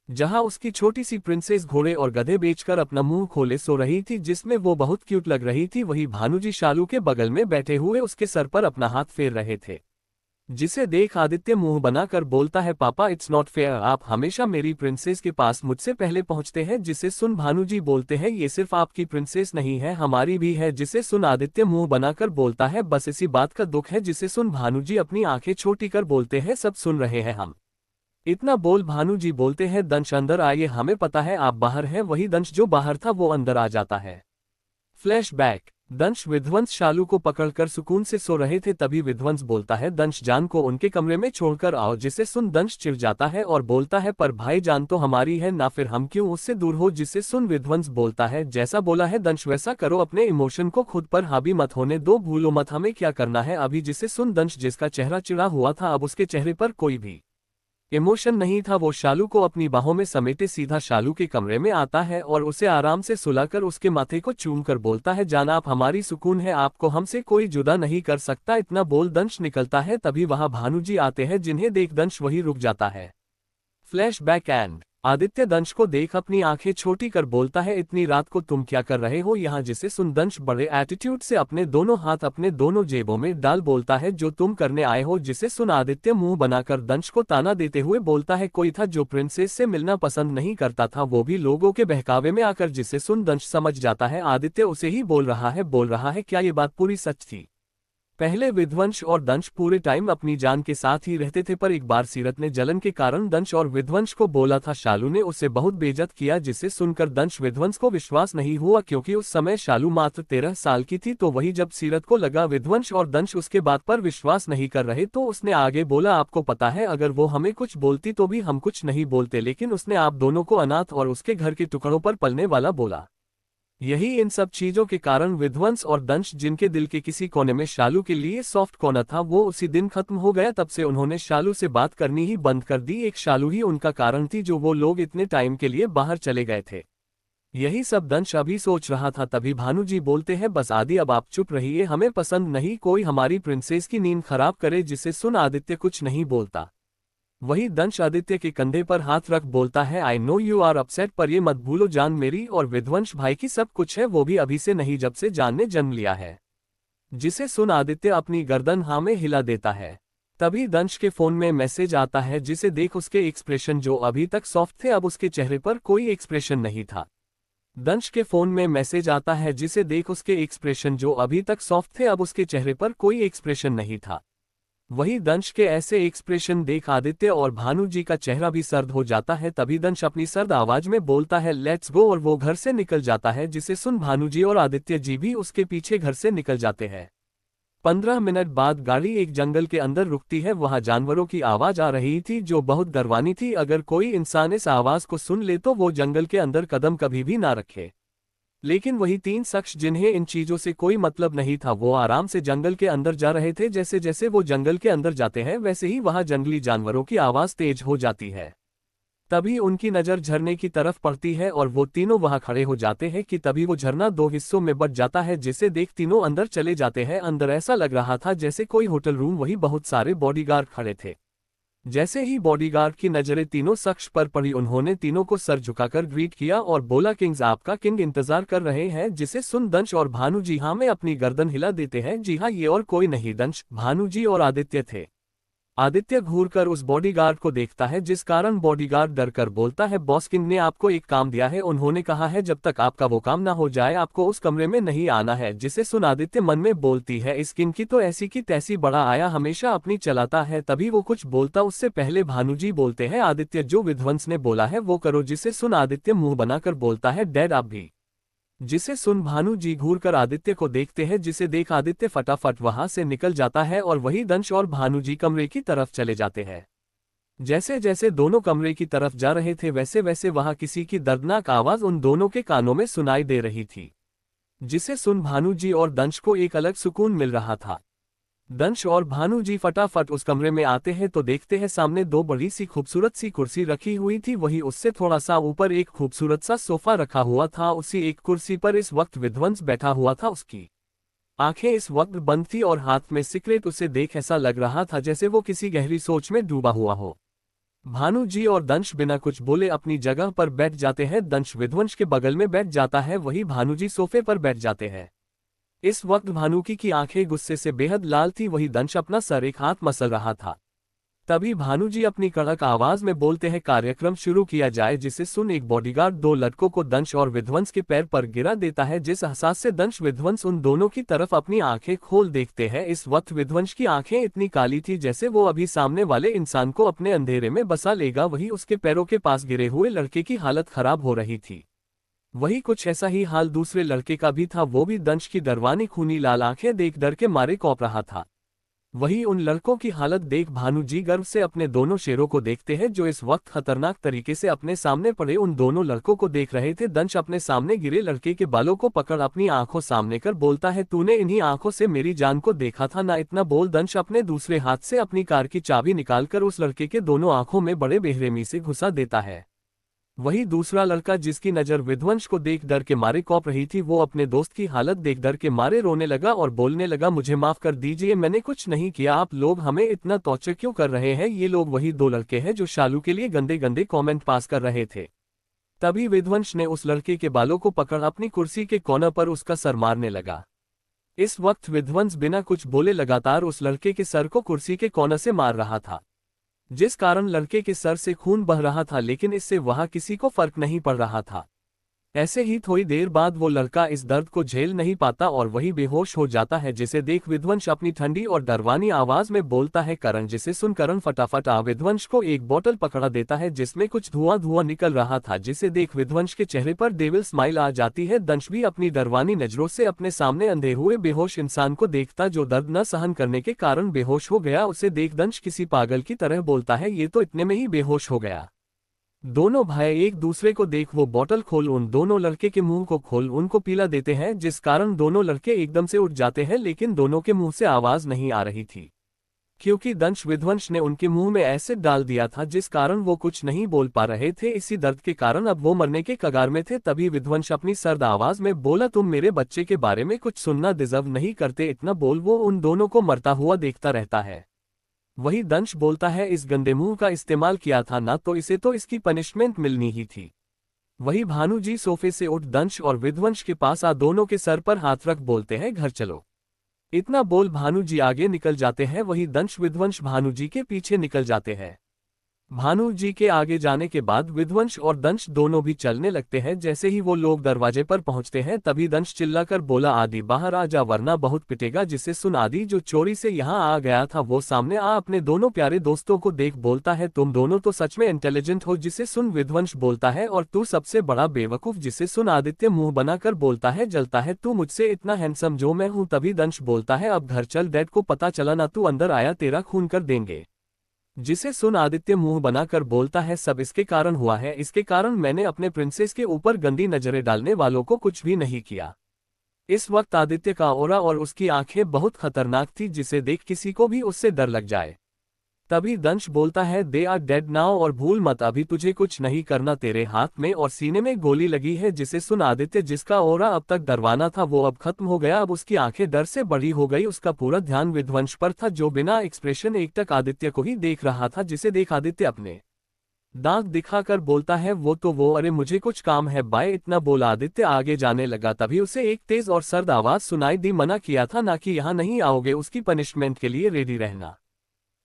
जहां उसकी छोटी सी प्रिंसेस घोड़े और गधे बेचकर अपना मुंह खोले सो रही थी, जिसमें वो बहुत क्यूट लग रही थी। वही भानुजी शालू के बगल में बैठे हुए उसके सर पर अपना हाथ फेर रहे थे, जिसे देख आदित्य मुंह बनाकर बोलता है पापा इट्स नॉट फेयर, आप हमेशा मेरी प्रिंसेस के पास मुझसे पहले पहुंचते हैं। जिसे सुन भानुजी बोलते हैं ये सिर्फ आपकी प्रिंसेस नहीं है हमारी भी है। जिसे सुन आदित्य मुंह बनाकर बोलता है बस इसी बात का दुख है। जिसे सुन भानुजी अपनी आंखें छोटी कर बोलते हैं सब सुन रहे हैं हम। इतना बोल भानुजी बोलते हैं दंश अंदर आइए, हमें पता है आप बाहर हैं। वही दंश जो बाहर था वो अंदर आ जाता है। फ्लैशबैक दंश विध्वंस शालू को पकड़कर सुकून से सो रहे थे। तभी विध्वंस बोलता है दंश जान को उनके कमरे में छोड़कर आओ। जिसे सुन दंश चिढ़ जाता है और बोलता है पर भाई जान तो हमारी है ना, फिर हम क्यों उससे दूर हो। जिसे सुन विध्वंस बोलता है जैसा बोला है दंश वैसा करो, अपने इमोशन को खुद पर हावी मत होने दो, भूलो मत हमें क्या करना है अभी। जिसे सुन दंश जिसका चेहरा चिढ़ा हुआ था अब उसके चेहरे पर कोई भी इमोशन नहीं था। वो शालू को अपनी बाहों में समेटे सीधा शालू के कमरे में आता है और उसे आराम से सुलाकर उसके माथे को चूमकर बोलता है जान आप हमारी सुकून है, आपको हमसे कोई जुदा नहीं कर सकता। इतना बोल दंश निकलता है। तभी वहां भानुजी आते हैं, जिन्हें देख दंश वही रुक जाता है। फ्लैशबैक एंड आदित्य दंश को देख अपनी आंखें छोटी कर बोलता है इतनी रात को तुम क्या कर रहे हो यहाँ। जिसे सुन दंश बड़े एटीट्यूड से अपने दोनों हाथ अपने दोनों जेबों में डाल बोलता है जो तुम करने आए हो। जिसे सुन आदित्य मुंह बनाकर दंश को ताना देते हुए बोलता है कोई था जो प्रिंसेस से मिलना पसंद नहीं करता था, वो भी लोगों के बहकावे में आकर। जिसे सुन दंश समझ जाता है आदित्य उसे ही बोल रहा है क्या ये बात पूरी सच थी। पहले विध्वंस और दंश पूरे टाइम अपनी जान के साथ ही रहते थे, पर एक बार सीरत ने जलन के कारण दंश और विध्वंस को बोला था शालू ने उसे बहुत बेइज्जत किया। जिसे सुनकर दंश विध्वंस को विश्वास नहीं हुआ, क्योंकि उस समय शालू मात्र 13 साल की थी। तो वही जब सीरत को लगा विध्वंस और दंश उसके बात पर विश्वास नहीं कर रहे तो उसने आगे बोला आपको पता है अगर वो हमें कुछ बोलती तो भी हम कुछ नहीं बोलते, लेकिन उसने आप दोनों को अनाथ और उसके घर के टुकड़ों पर पलने वाला बोला। यही इन सब चीजों के कारण विध्वंस और दंश, जिनके दिल के किसी कोने में शालू के लिए सॉफ्ट कॉर्नर था, वो उसी दिन खत्म हो गया। तब से उन्होंने शालू से बात करनी ही बंद कर दी। एक शालू ही उनका कारण थी जो वो लोग इतने टाइम के लिए बाहर चले गए थे। यही सब दंश अभी सोच रहा था। तभी भानुजी बोलते हैं, बस आदि अब आप चुप रहिए, हमें पसंद नहीं कोई हमारी प्रिंसेस की नींद खराब करे। जिसे सुन आदित्य कुछ नहीं बोलता। वही दंश आदित्य के कंधे पर हाथ रख बोलता है, I know you are upset, पर ये मत भूलो जान मेरी और विध्वंस भाई की सब कुछ है, वो भी अभी से नहीं जब से जान ने जन्म लिया है। जिसे सुन आदित्य अपनी गर्दन हाँ में हिला देता है। तभी दंश के फोन में मैसेज आता है, जिसे देख उसके एक्सप्रेशन जो अभी तक सॉफ्ट थे अब उसके चेहरे पर कोई एक्सप्रेशन नहीं था। दंश के फोन में मैसेज आता है, जिसे देख उसके एक्सप्रेशन जो अभी तक सॉफ्ट थे अब उसके चेहरे पर कोई एक्सप्रेशन नहीं था। वही दंश के ऐसे एक्सप्रेशन देख आदित्य और भानु जी का चेहरा भी सर्द हो जाता है। तभी दंश अपनी सर्द आवाज में बोलता है, लेट्स गो, और वो घर से निकल जाता है। जिसे सुन भानु जी और आदित्य जी भी उसके पीछे घर से निकल जाते हैं। 15 मिनट बाद गाड़ी एक जंगल के अंदर रुकती है। वहां जानवरों की आवाज आ रही थी जो बहुत डरवानी थी। अगर कोई इंसान इस आवाज को सुन ले तो वो जंगल के अंदर कदम कभी भी ना रखे। लेकिन वही 3 शख्स जिन्हें इन चीजों से कोई मतलब नहीं था, वो आराम से जंगल के अंदर जा रहे थे। जैसे जैसे वो जंगल के अंदर जाते हैं वैसे ही वहां जंगली जानवरों की आवाज तेज हो जाती है। तभी उनकी नजर झरने की तरफ पड़ती है और वो तीनों वहां खड़े हो जाते हैं कि तभी वो झरना 2 हिस्सों में बंट जाता है। जिसे देख तीनों अंदर चले जाते हैं। अंदर ऐसा लग रहा था जैसे कोई होटल रूम, वही बहुत सारे बॉडीगार्ड खड़े थे। जैसे ही बॉडीगार्ड की नजरें तीनों शख्स पर पड़ी, उन्होंने तीनों को सर झुकाकर ग्रीट किया और बोला, किंग्स आपका किंग इंतजार कर रहे हैं। जिसे सुन दंश और भानु जी हाँ में अपनी गर्दन हिला देते हैं। जी हाँ, ये और कोई नहीं दंश, भानु जी और आदित्य थे। आदित्य घूरकर उस बॉडीगार्ड को देखता है, जिस कारण बॉडीगार्ड डरकर बोलता है, बॉस किंग ने आपको एक काम दिया है। उन्होंने कहा है जब तक आपका वो काम ना हो जाए आपको उस कमरे में नहीं आना है। जिसे सुन आदित्य मन में बोलती है, इस किंग की तो ऐसी की तैसी, बड़ा आया हमेशा अपनी चलाता है। तभी वो कुछ बोलता उससे पहले भानुजी बोलते हैं, आदित्य जो विध्वंस ने बोला है वो करो। जिसे सुन आदित्य मुंह बनाकर बोलता है, डैड आप भी। जिसे सुन भानु जी घूरकर आदित्य को देखते हैं। जिसे देख आदित्य फटाफट वहां से निकल जाता है और वही दंश और भानु जी कमरे की तरफ चले जाते हैं। जैसे जैसे दोनों कमरे की तरफ जा रहे थे वैसे वैसे वहां किसी की दर्दनाक आवाज उन दोनों के कानों में सुनाई दे रही थी। जिसे सुन भानु जी और दंश को एक अलग सुकून मिल रहा था। दंश और भानु जी फटाफट उस कमरे में आते हैं तो देखते हैं सामने 2 बड़ी सी खूबसूरत सी कुर्सी रखी हुई थी। वही उससे थोड़ा सा ऊपर एक खूबसूरत सा सोफा रखा हुआ था। उसी एक कुर्सी पर इस वक्त विध्वंस बैठा हुआ था। उसकी आंखें इस वक्त बंद थी और हाथ में सिगरेट। उसे देख ऐसा लग रहा था जैसे वो किसी गहरी सोच में डूबा हुआ हो। भानु जी और दंश बिना कुछ बोले अपनी जगह पर बैठ जाते हैं। दंश विध्वंस के बगल में बैठ जाता है, वही भानु जी सोफे पर बैठ जाते हैं। इस वक्त भानुकी की आंखें गुस्से से बेहद लाल थी। वही दंश अपना सर एक हाथ मसल रहा था। तभी भानु जी अपनी कड़क आवाज में बोलते हैं, कार्यक्रम शुरू किया जाए। जिसे सुन एक बॉडीगार्ड 2 लड़कों को दंश और विध्वंस के पैर पर गिरा देता है। जिस एहसास से दंश विध्वंस उन दोनों की तरफ अपनी आंखें खोल देखते हैं। इस वक्त विध्वंस की आंखें इतनी काली थी जैसे वो अभी सामने वाले इंसान को अपने अंधेरे में बसा लेगा। वही उसके पैरों के पास गिरे हुए लड़के की हालत खराब हो रही थी। वही कुछ ऐसा ही हाल दूसरे लड़के का भी था। वो भी दंश की डरवानी खूनी लाल आंखें देख डर के मारे कौप रहा था। वही उन लड़कों की हालत देख भानु जी गर्व से अपने दोनों शेरों को देखते हैं जो इस वक्त खतरनाक तरीके से अपने सामने पड़े उन दोनों लड़कों को देख रहे थे। दंश अपने सामने गिरे लड़के के बालों को पकड़ अपनी आंखों सामने कर बोलता है, तूने इन्हीं आंखों से मेरी जान को देखा था ना। इतना बोल दंश अपने दूसरे हाथ से अपनी कार की चाबी निकालकर उस लड़के के दोनों आंखों में बड़े बेरहमी से घुसा देता है। वही दूसरा लड़का जिसकी नजर विध्वंस को देख डर के मारे कौप रही थी, वो अपने दोस्त की हालत देख डर के मारे रोने लगा और बोलने लगा, मुझे माफ कर दीजिए, मैंने कुछ नहीं किया। आप लोग हमें इतना टॉर्चर क्यों कर रहे हैं? ये लोग वही 2 लड़के हैं जो शालू के लिए गंदे गंदे कमेंट पास कर रहे थे। तभी विध्वंस ने उस लड़के के बालों को पकड़ अपनी कुर्सी के कोने पर उसका सर मारने लगा। इस वक्त विध्वंस बिना कुछ बोले लगातार उस लड़के के सर को कुर्सी के कोने से मार रहा था, जिस कारण लड़के के सर से खून बह रहा था। लेकिन इससे वहां किसी को फर्क नहीं पड़ रहा था। ऐसे ही थोड़ी देर बाद वो लड़का इस दर्द को झेल नहीं पाता और वही बेहोश हो जाता है। जिसे देख विध्वंस अपनी ठंडी और डरवानी आवाज में बोलता है, करण। जिसे सुन करण फटाफट विध्वंस को एक बोतल पकड़ा देता है जिसमें कुछ धुआं धुआं निकल रहा था। जिसे देख विध्वंस के चेहरे पर डेविल स्माइल आ जाती है। दंश भी अपनी डरवानी नजरों से अपने सामने अंधे हुए बेहोश इंसान को देखता जो दर्द न सहन करने के कारण बेहोश हो गया। उसे देख दंश किसी पागल की तरह बोलता है, ये तो इतने में ही बेहोश हो गया। दोनों भाई एक दूसरे को देख वो बोतल खोल उन दोनों लड़के के मुंह को खोल उनको पीला देते हैं, जिस कारण दोनों लड़के एकदम से उठ जाते हैं, लेकिन दोनों के मुंह से आवाज नहीं आ रही थी क्योंकि दंश विध्वंस ने उनके मुंह में एसिड डाल दिया था, जिस कारण वो कुछ नहीं बोल पा रहे थे। इसी दर्द के कारण अब वो मरने के कगार में थे। तभी विध्वंस अपनी सर्द आवाज में बोला, तुम मेरे बच्चे के बारे में कुछ सुनना डिजर्व नहीं करते। इतना बोल वो उन दोनों को मरता हुआ देखता रहता है। वही दंश बोलता है, इस गंदे मुंह का इस्तेमाल किया था ना, तो इसे तो इसकी पनिशमेंट मिलनी ही थी। वही भानु जी सोफे से उठ दंश और विध्वंस के पास आ दोनों के सर पर हाथ रख बोलते हैं, घर चलो। इतना बोल भानु जी आगे निकल जाते हैं। वही दंश विध्वंस भानु जी के पीछे निकल जाते हैं। भानु जी के आगे जाने के बाद विध्वंस और दंश दोनों भी चलने लगते हैं। जैसे ही वो लोग दरवाजे पर पहुंचते हैं तभी दंश चिल्लाकर बोला, आदि बाहर आ जा वरना बहुत पिटेगा। जिसे सुन आदि जो चोरी से यहाँ आ गया था वो सामने आ अपने दोनों प्यारे दोस्तों को देख बोलता है, तुम दोनों तो सच में इंटेलिजेंट हो। जिसे सुन विध्वंस बोलता है, और तू सबसे बड़ा बेवकूफ। जिसे सुन आदित्य मुंह बनाकर बोलता है, जलता है तू मुझसे इतना हैंडसम जो मैं हूं। तभी दंश बोलता है, अब घर चल, डैड को पता चला ना तू अंदर आया तेरा खून कर देंगे। जिसे सुन आदित्य मुंह बनाकर बोलता है, सब इसके कारण हुआ है, इसके कारण मैंने अपने प्रिंसेस के ऊपर गंदी नजरें डालने वालों को कुछ भी नहीं किया। इस वक्त आदित्य का ऑरा और उसकी आंखें बहुत खतरनाक थी, जिसे देख किसी को भी उससे डर लग जाए। तभी दंश बोलता है, दे आर डेड नाउ, और भूल मत अभी तुझे कुछ नहीं करना। तेरे हाथ में और सीने में गोली लगी है। जिसे सुन आदित्य जिसका ऑरा अब तक डरवाना था वो अब खत्म हो गया। अब उसकी आंखें डर से बड़ी हो गई। उसका पूरा ध्यान विध्वंस पर था जो बिना एक्सप्रेशन एकटक आदित्य को ही देख रहा था। जिसे देख आदित्य अपने दांत दिखाकर बोलता है, वो तो वो, अरे मुझे कुछ काम है बाय। इतना बोला आदित्य आगे जाने लगा। तभी उसे एक तेज और सर्द आवाज सुनाई दी, मना किया था ना कि यहाँ नहीं आओगे, उसकी पनिशमेंट के लिए रेडी रहना।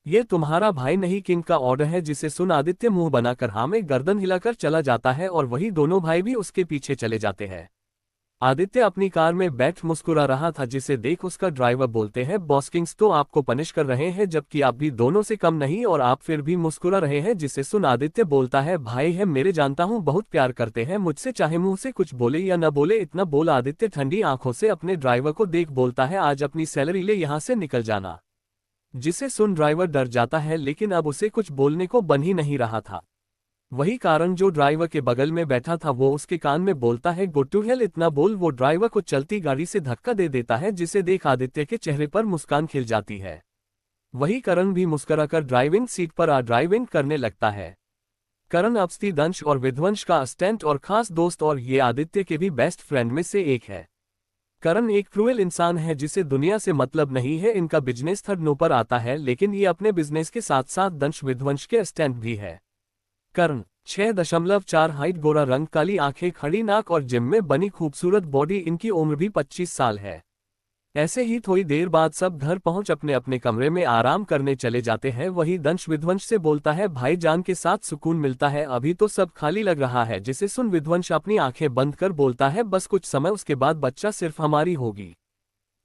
ये तुम्हारा भाई नहीं, किंग का ऑर्डर है। जिसे सुन आदित्य मुंह बनाकर हाँ में गर्दन हिलाकर चला जाता है, और वही दोनों भाई भी उसके पीछे चले जाते हैं। आदित्य अपनी कार में बैठ मुस्कुरा रहा था, जिसे देख उसका ड्राइवर बोलते हैं, बॉस किंग्स तो आपको पनिश कर रहे हैं जबकि आप भी दोनों से कम नहीं और आप फिर भी मुस्कुरा रहे हैं। जिसे सुन आदित्य बोलता है, भाई है मेरे, जानता हूँ बहुत प्यार करते हैं मुझसे, चाहे मुंह से कुछ बोले या न बोले। इतना बोला आदित्य ठंडी आंखों से अपने ड्राइवर को देख बोलता है, आज अपनी सैलरी ले यहाँ से निकल जाना। जिसे सुन ड्राइवर डर जाता है, लेकिन अब उसे कुछ बोलने को बन ही नहीं रहा था। वही कारण जो ड्राइवर के बगल में बैठा था वो उसके कान में बोलता है, गो टू हेल। इतना बोल वो ड्राइवर को चलती गाड़ी से धक्का दे देता है, जिसे देख आदित्य के चेहरे पर मुस्कान खिल जाती है। वही करण भी मुस्कुराकर ड्राइविंग सीट पर आ ड्राइविंग करने लगता है। करण अवस्थी दंश और विध्वंस का असिस्टेंट और खास दोस्त, और ये आदित्य के भी बेस्ट फ्रेंड में से एक है। करण एक क्रूएल इंसान है जिसे दुनिया से मतलब नहीं है। इनका बिजनेस थर्ड नो पर आता है, लेकिन ये अपने बिजनेस के साथ साथ दंश विध्वंस के असिस्टेंट भी है। करण 6.4 हाइट, गोरा रंग, काली आंखें, खड़ी नाक और जिम में बनी खूबसूरत बॉडी। इनकी उम्र भी 25 साल है। ऐसे ही थोड़ी देर बाद सब घर पहुंच अपने अपने कमरे में आराम करने चले जाते हैं। वही दंश विध्वंस से बोलता है, भाईजान के साथ सुकून मिलता है, अभी तो सब खाली लग रहा है। जिसे सुन विध्वंस अपनी आंखें बंद कर बोलता है, बस कुछ समय उसके बाद बच्चा सिर्फ हमारी होगी।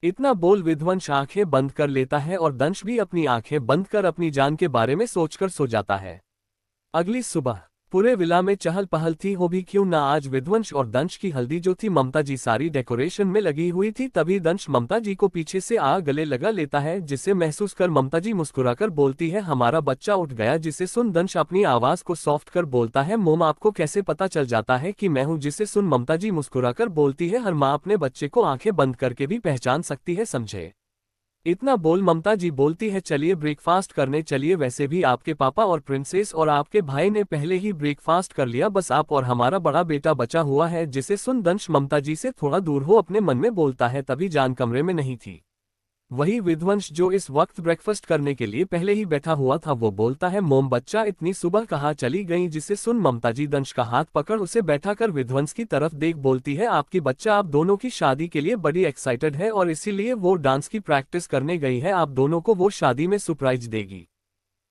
इतना बोल विध्वंस आंखें बंद कर लेता है और दंश भी अपनी आंखें बंद कर अपनी जान के बारे में सोचकर सो जाता है। अगली सुबह पूरे विला में चहल पहल थी, हो भी क्यों ना। आज विध्वंस और दंश की हल्दी जो थी, ममता जी सारी डेकोरेशन में लगी हुई थी। तभी दंश ममता जी को पीछे से आ गले लगा लेता है, जिसे महसूस कर ममता जी मुस्कुराकर बोलती है, हमारा बच्चा उठ गया। जिसे सुन दंश अपनी आवाज को सॉफ्ट कर बोलता है, मोम आपको कैसे पता चल जाता है कि मैं हूं। जिसे सुन ममता जी मुस्कुराकर बोलती है, हर माँ अपने बच्चे को आंखें बंद करके भी पहचान सकती है, समझे। इतना बोल ममता जी बोलती है, चलिए ब्रेकफास्ट करने चलिए। वैसे भी आपके पापा और प्रिंसेस और आपके भाई ने पहले ही ब्रेकफास्ट कर लिया, बस आप और हमारा बड़ा बेटा बचा हुआ है। जिसे सुन दंश ममता जी से थोड़ा दूर हो अपने मन में बोलता है। तभी जान कमरे में नहीं थी। वही विध्वंस जो इस वक्त ब्रेकफास्ट करने के लिए पहले ही बैठा हुआ था, वो बोलता है, मोम बच्चा इतनी सुबह कहाँ चली गई। जिसे सुन ममता जी दंश का हाथ पकड़ उसे बैठाकर विध्वंस की तरफ देख बोलती है, आपकी बच्चा आप दोनों की शादी के लिए बड़ी एक्साइटेड है और इसीलिए वो डांस की प्रैक्टिस करने गई है। आप दोनों को वो शादी में सरप्राइज देगी।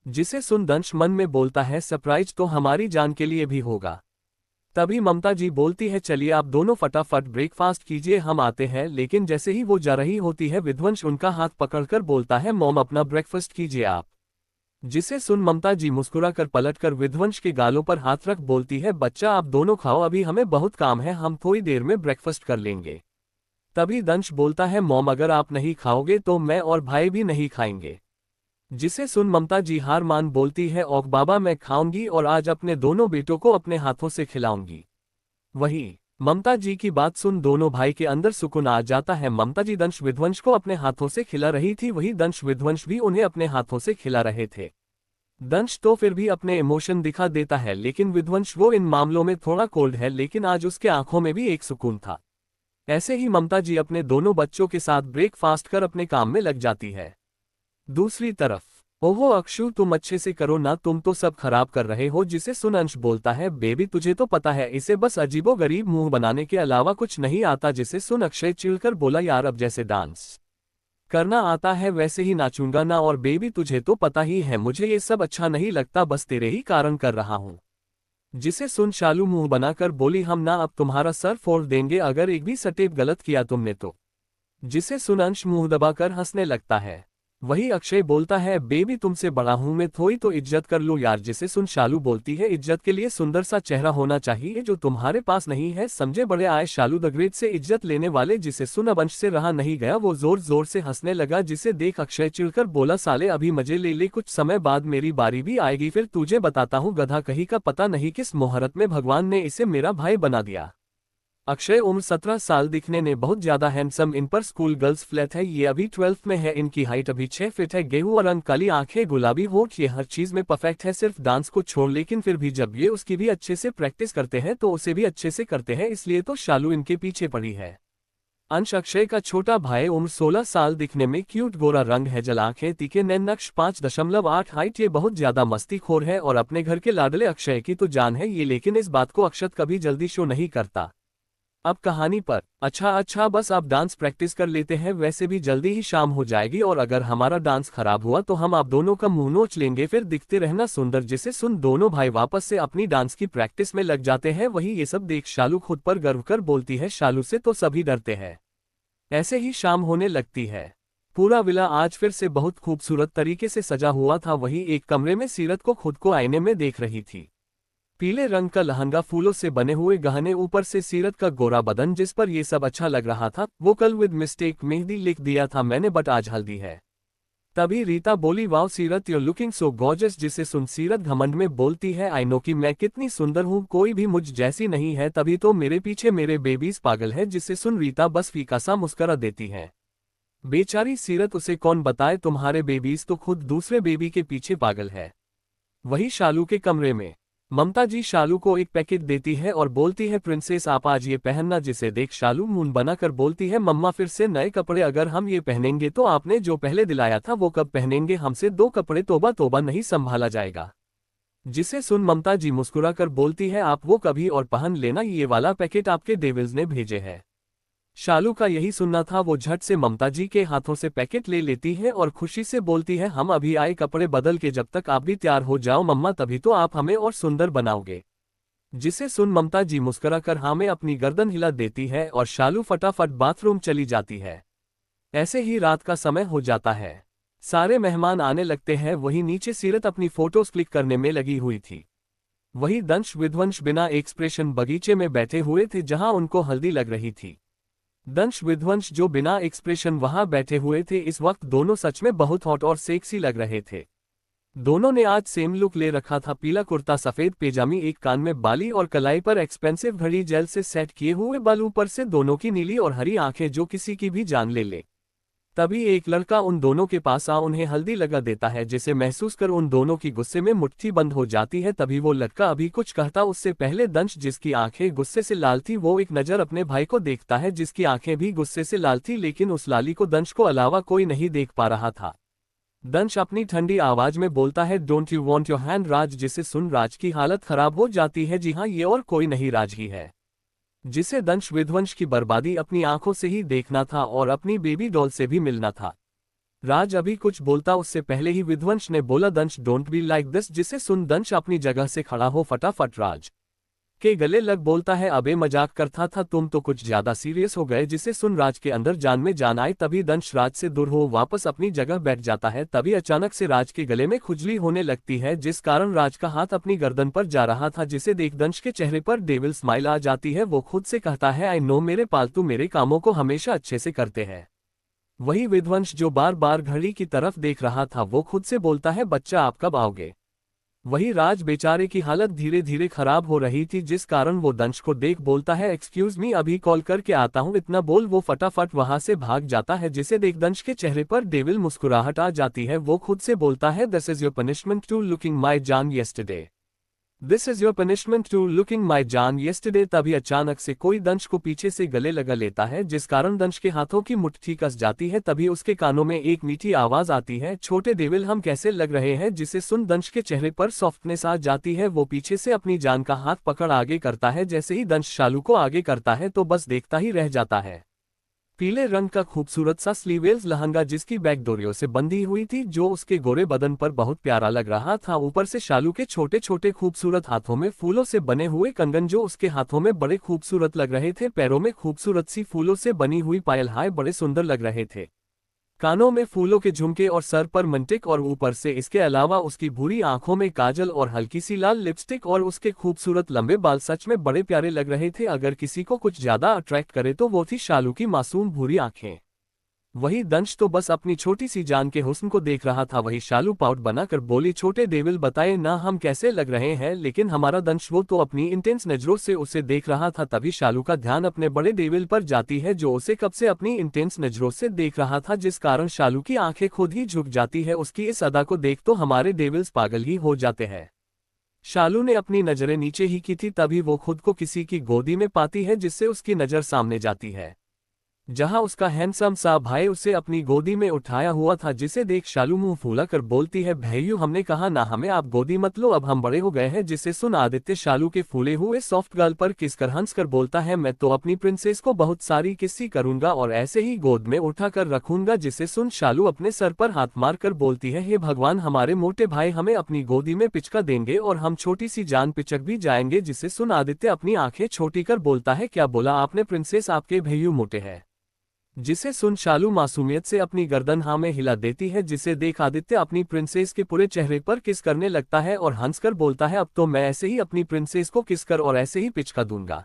जिसे सुन दंश मन में बोलता है, सरप्राइज तो हमारी जान के लिए भी होगा। तभी ममता जी बोलती है, चलिए आप दोनों फटाफट ब्रेकफास्ट कीजिए, हम आते हैं। लेकिन जैसे ही वो जा रही होती है, विध्वंस उनका हाथ पकड़कर बोलता है, मॉम अपना ब्रेकफास्ट कीजिए आप। जिसे सुन ममता जी मुस्कुराकर पलटकर विध्वंस के गालों पर हाथ रख बोलती है, बच्चा आप दोनों खाओ, अभी हमें बहुत काम है, हम थोड़ी देर में ब्रेकफास्ट कर लेंगे। तभी दंश बोलता है, मॉम अगर आप नहीं खाओगे तो मैं और भाई भी नहीं खाएंगे। जिसे सुन ममता जी हार मान बोलती है, और बाबा मैं खाऊंगी और आज अपने दोनों बेटों को अपने हाथों से खिलाऊंगी। वही ममता जी की बात सुन दोनों भाई के अंदर सुकून आ जाता है। ममता जी दंश विध्वंस को अपने हाथों से खिला रही थी, वही दंश विध्वंस भी उन्हें अपने हाथों से खिला रहे थे। दंश तो फिर भी अपने इमोशन दिखा देता है, लेकिन विध्वंस वो इन मामलों में थोड़ा कोल्ड है, लेकिन आज उसके आंखों में भी एक सुकून था। ऐसे ही ममता जी अपने दोनों बच्चों के साथ ब्रेकफास्ट कर अपने काम में लग जाती है। दूसरी तरफ ओहो अक्षु तुम अच्छे से करो ना, तुम तो सब खराब कर रहे हो। जिसे सुन अंश बोलता है बेबी तुझे तो पता है इसे बस अजीबो गरीब मुंह बनाने के अलावा कुछ नहीं आता। जिसे सुन अक्षय चिढ़कर बोला यार अब जैसे डांस करना आता है वैसे ही नाचूंगा ना, और बेबी तुझे तो पता ही है मुझे ये सब अच्छा नहीं लगता, बस तेरे ही कारण कर रहा हूँ। जिसे सुन शालू मुंह बनाकर बोली हम ना अब तुम्हारा सर फोड़ देंगे अगर एक भी स्टेप गलत किया तुमने तो। जिसे सुन अंश मुंह दबाकर हंसने लगता है। वही अक्षय बोलता है बेबी तुमसे बड़ा हूं मैं, थोड़ी तो इज्जत कर लो यार। जिसे सुन शालू बोलती है इज्जत के लिए सुंदर सा चेहरा होना चाहिए जो तुम्हारे पास नहीं है, समझे बड़े आए शालू द ग्रेट से इज्जत लेने वाले। जिसे सुन अब अंश से रहा नहीं गया, वो जोर जोर से हंसने लगा। जिसे देख अक्षय चिढ़कर बोला साले अभी मजे ले ले, कुछ समय बाद मेरी बारी भी आएगी फिर तुझे बताता हूँ गधा कहीं का, पता नहीं किस मुहूर्त में भगवान ने इसे मेरा भाई बना दिया। अक्षय उम्र 17 साल, दिखने में बहुत ज्यादा हैंडसम, इन पर स्कूल गर्ल्स फ्लैट है, ये अभी 12th में है, इनकी हाइट अभी 6 फीट है, गेहूं रंग, काली आंखें, गुलाबी होठ, ये हर चीज में परफेक्ट है सिर्फ डांस को छोड़। लेकिन फिर भी जब ये उसकी भी अच्छे से प्रैक्टिस करते हैं तो उसे भी अच्छे से करते हैं, इसलिए तो शालू इनके पीछे पड़ी है। अंश अक्षय का छोटा भाई, उम्र 16 साल, दिखने में क्यूट, गोरा रंग है, जल आंखें, तीखे नैन, नक्श 5.8 हाइट, ये बहुत ज्यादा मस्तीखोर है और अपने घर के लाडले अक्षय की तो जान है ये। लेकिन इस बात को अक्षत कभी जल्दी शो नहीं करता। अब कहानी पर अच्छा बस आप डांस प्रैक्टिस कर लेते हैं, वैसे भी जल्दी ही शाम हो जाएगी और अगर हमारा डांस खराब हुआ तो हम आप दोनों का मुंह नोच लेंगे, फिर दिखते रहना सुंदर। जिसे सुन दोनों भाई वापस से अपनी डांस की प्रैक्टिस में लग जाते हैं। वही ये सब देख शालू खुद पर गर्व कर बोलती है शालू से तो सभी डरते हैं। ऐसे ही शाम होने लगती है। पूरा विला आज फिर से बहुत खूबसूरत तरीके से सजा हुआ था। वही एक कमरे में सीरत को खुद को आईने में देख रही थी। पीले रंग का लहंगा, फूलों से बने हुए गहने, ऊपर से सीरत का गोरा बदन जिस पर ये सब अच्छा लग रहा था। वो कल विद मिस्टेक मेहंदी लिख दिया था मैंने, बट आज हल्दी है। तभी रीता बोली वाओ सीरत यू लुकिंग सो गॉर्जियस। जिसे सुन सीरत घमंड में बोलती है आई नो कि मैं कितनी सुंदर हूँ, कोई भी मुझ जैसी नहीं है, तभी तो मेरे पीछे मेरे बेबीज पागल है। जिसे सुन रीता बस फीका सा मुस्कुरा देती है। बेचारी सीरत, उसे कौन बताए तुम्हारे बेबीज तो खुद दूसरे बेबी के पीछे पागल है। वही शालू के कमरे में ममता जी शालू को एक पैकेट देती है और बोलती है प्रिंसेस आप आज ये पहनना। जिसे देख शालू मुंह बनाकर बोलती है मम्मा फिर से नए कपड़े, अगर हम ये पहनेंगे तो आपने जो पहले दिलाया था वो कब पहनेंगे, हमसे 2 कपड़े तोबा तोबा नहीं संभाला जाएगा। जिसे सुन ममता जी मुस्कुराकर बोलती है आप वो कभी और पहन लेना, ये वाला पैकेट आपके डेविल्स ने भेजे है। शालू का यही सुनना था, वो झट से ममता जी के हाथों से पैकेट ले लेती है और खुशी से बोलती है हम अभी आए कपड़े बदल के, जब तक आप भी तैयार हो जाओ मम्मा तभी तो आप हमें और सुंदर बनाओगे। जिसे सुन ममता जी मुस्कुराकर हाँ में अपनी गर्दन हिला देती है और शालू फटाफट बाथरूम चली जाती है। ऐसे ही रात का समय हो जाता है, सारे मेहमान आने लगते हैं। वही नीचे सीरत अपनी फोटोज क्लिक करने में लगी हुई थी। वही दंश विध्वंस बिना एक्सप्रेशन बगीचे में बैठे हुए थे जहां उनको हल्दी लग रही थी। दंश विध्वंस जो बिना एक्सप्रेशन वहां बैठे हुए थे, इस वक्त दोनों सच में बहुत हॉट और सेक्सी लग रहे थे। दोनों ने आज सेम लुक ले रखा था, पीला कुर्ता, सफेद पेजामी, एक कान में बाली और कलाई पर एक्सपेंसिव घड़ी, जेल से सेट किए हुए बाल, ऊपर से दोनों की नीली और हरी आंखें जो किसी की भी जान ले। तभी एक लड़का उन दोनों के पास आ उन्हें हल्दी लगा देता है, जिसे महसूस कर उन दोनों की गुस्से में मुट्ठी बंद हो जाती है। तभी वो लड़का अभी कुछ कहता उससे पहले दंश, जिसकी आंखें गुस्से से लाल थी, वो एक नज़र अपने भाई को देखता है जिसकी आंखें भी गुस्से से लाल थी, लेकिन उस लाली को दंश को अलावा कोई नहीं देख पा रहा था। दंश अपनी ठंडी आवाज में बोलता है don't you want your hand Raj. जिसे सुन राज की हालत खराब हो जाती है, जी हाँ ये और कोई नहीं राज ही है, जिसे दंश विध्वंस की बर्बादी अपनी आंखों से ही देखना था और अपनी बेबी डॉल से भी मिलना था। राज अभी कुछ बोलता उससे पहले ही विध्वंस ने बोला दंश डोंट बी लाइक दिस। जिसे सुन दंश अपनी जगह से खड़ा हो फटाफट राज के गले लग बोलता है अबे मजाक करता था, तुम तो कुछ ज्यादा सीरियस हो गए। जिसे सुन राज के अंदर जान में जान आई, तभी दंश राज से दूर हो वापस अपनी जगह बैठ जाता है। तभी अचानक से राज के गले में खुजली होने लगती है, जिस कारण राज का हाथ अपनी गर्दन पर जा रहा था। जिसे देख दंश के चेहरे पर डेविल स्माइल आ जाती है। वो खुद से कहता है आई नो मेरे पालतू मेरे कामों को हमेशा अच्छे से करते हैं। वही विध्वंस जो बार बार घड़ी की तरफ देख रहा था वो खुद से बोलता है, बच्चा आप कब आओगे। वही राज बेचारे की हालत धीरे धीरे खराब हो रही थी, जिस कारण वो दंश को देख बोलता है, एक्सक्यूज मी, अभी कॉल करके आता हूँ। इतना बोल वो फटाफट वहां से भाग जाता है, जिसे देख दंश के चेहरे पर डेविल मुस्कुराहट आ जाती है। वो खुद से बोलता है, this is your punishment to looking my जान yesterday. This is your punishment to looking my जान येस्टरडे। तभी अचानक से कोई दंश को पीछे से गले लगा लेता है, जिस कारण दंश के हाथों की मुट्ठी कस जाती है। तभी उसके कानों में एक मीठी आवाज आती है, छोटे डेविल हम कैसे लग रहे हैं। जिसे सुन दंश के चेहरे पर सॉफ्टनेस आ जाती है। वो पीछे से अपनी जान का हाथ पकड़ आगे करता है। जैसे ही दंश शालू को आगे करता है तो बस देखता ही रह जाता है। पीले रंग का खूबसूरत सा स्लीवलेस लहंगा जिसकी बैक डोरियों से बंधी हुई थी, जो उसके गोरे बदन पर बहुत प्यारा लग रहा था। ऊपर से शालू के छोटे छोटे खूबसूरत हाथों में फूलों से बने हुए कंगन जो उसके हाथों में बड़े खूबसूरत लग रहे थे। पैरों में खूबसूरत सी फूलों से बनी हुई पायल हाय बड़े सुंदर लग रहे थे। कानों में फूलों के झुमके और सर पर मंटिक, और ऊपर से इसके अलावा उसकी भूरी आंखों में काजल और हल्की सी लाल लिपस्टिक, और उसके खूबसूरत लंबे बाल सच में बड़े प्यारे लग रहे थे। अगर किसी को कुछ ज्यादा अट्रैक्ट करे तो वो थी शालू की मासूम भूरी आंखें। वही दंश तो बस अपनी छोटी सी जान के हुस्न को देख रहा था। वही शालू पाउट बनाकर बोली, छोटे डेविल बताए ना हम कैसे लग रहे हैं। लेकिन हमारा दंश वो तो अपनी इंटेंस नजरों से उसे देख रहा था। तभी शालू का ध्यान अपने बड़े डेविल पर जाती है, जो उसे कब से अपनी इंटेंस नजरों से देख रहा था, जिस कारण शालू की आंखें खुद ही झुक जाती है। उसकी इस अदा को देख तो हमारे डेविल्स पागल ही हो जाते हैं। शालू ने अपनी नजरें नीचे ही की थी, तभी वो खुद को किसी की गोदी में पाती है, जिससे उसकी नजर सामने जाती है, जहां उसका हैंडसम सा भाई उसे अपनी गोदी में उठाया हुआ था। जिसे देख शालू मुंह फूला कर बोलती है, भैयू हमने कहा ना हमें आप गोदी मत लो, अब हम बड़े हो गए हैं। जिसे सुन आदित्य शालू के फूले हुए सॉफ्ट गर्ल पर किसकर हंस कर बोलता है, मैं तो अपनी प्रिंसेस को बहुत सारी किस्सी करूंगा और ऐसे ही गोद में उठा कर रखूंगा। जिसे सुन शालू अपने सर पर हाथ मार कर बोलती है, हे भगवान हमारे मोटे भाई हमें अपनी गोदी में पिचका देंगे और हम छोटी सी जान पिचक भी जाएंगे। जिसे सुन आदित्य अपनी आंखें छोटी कर बोलता है, क्या बोला आपने प्रिंसेस, आपके भैयू मोटे हैं। जिसे सुन शालू मासूमियत से अपनी गर्दन हाँ में हिला देती है। जिसे देख आदित्य अपनी प्रिंसेस के पूरे चेहरे पर किस करने लगता है और हंसकर बोलता है, अब तो मैं ऐसे ही अपनी प्रिंसेस को किस कर और ऐसे ही पिचका दूंगा।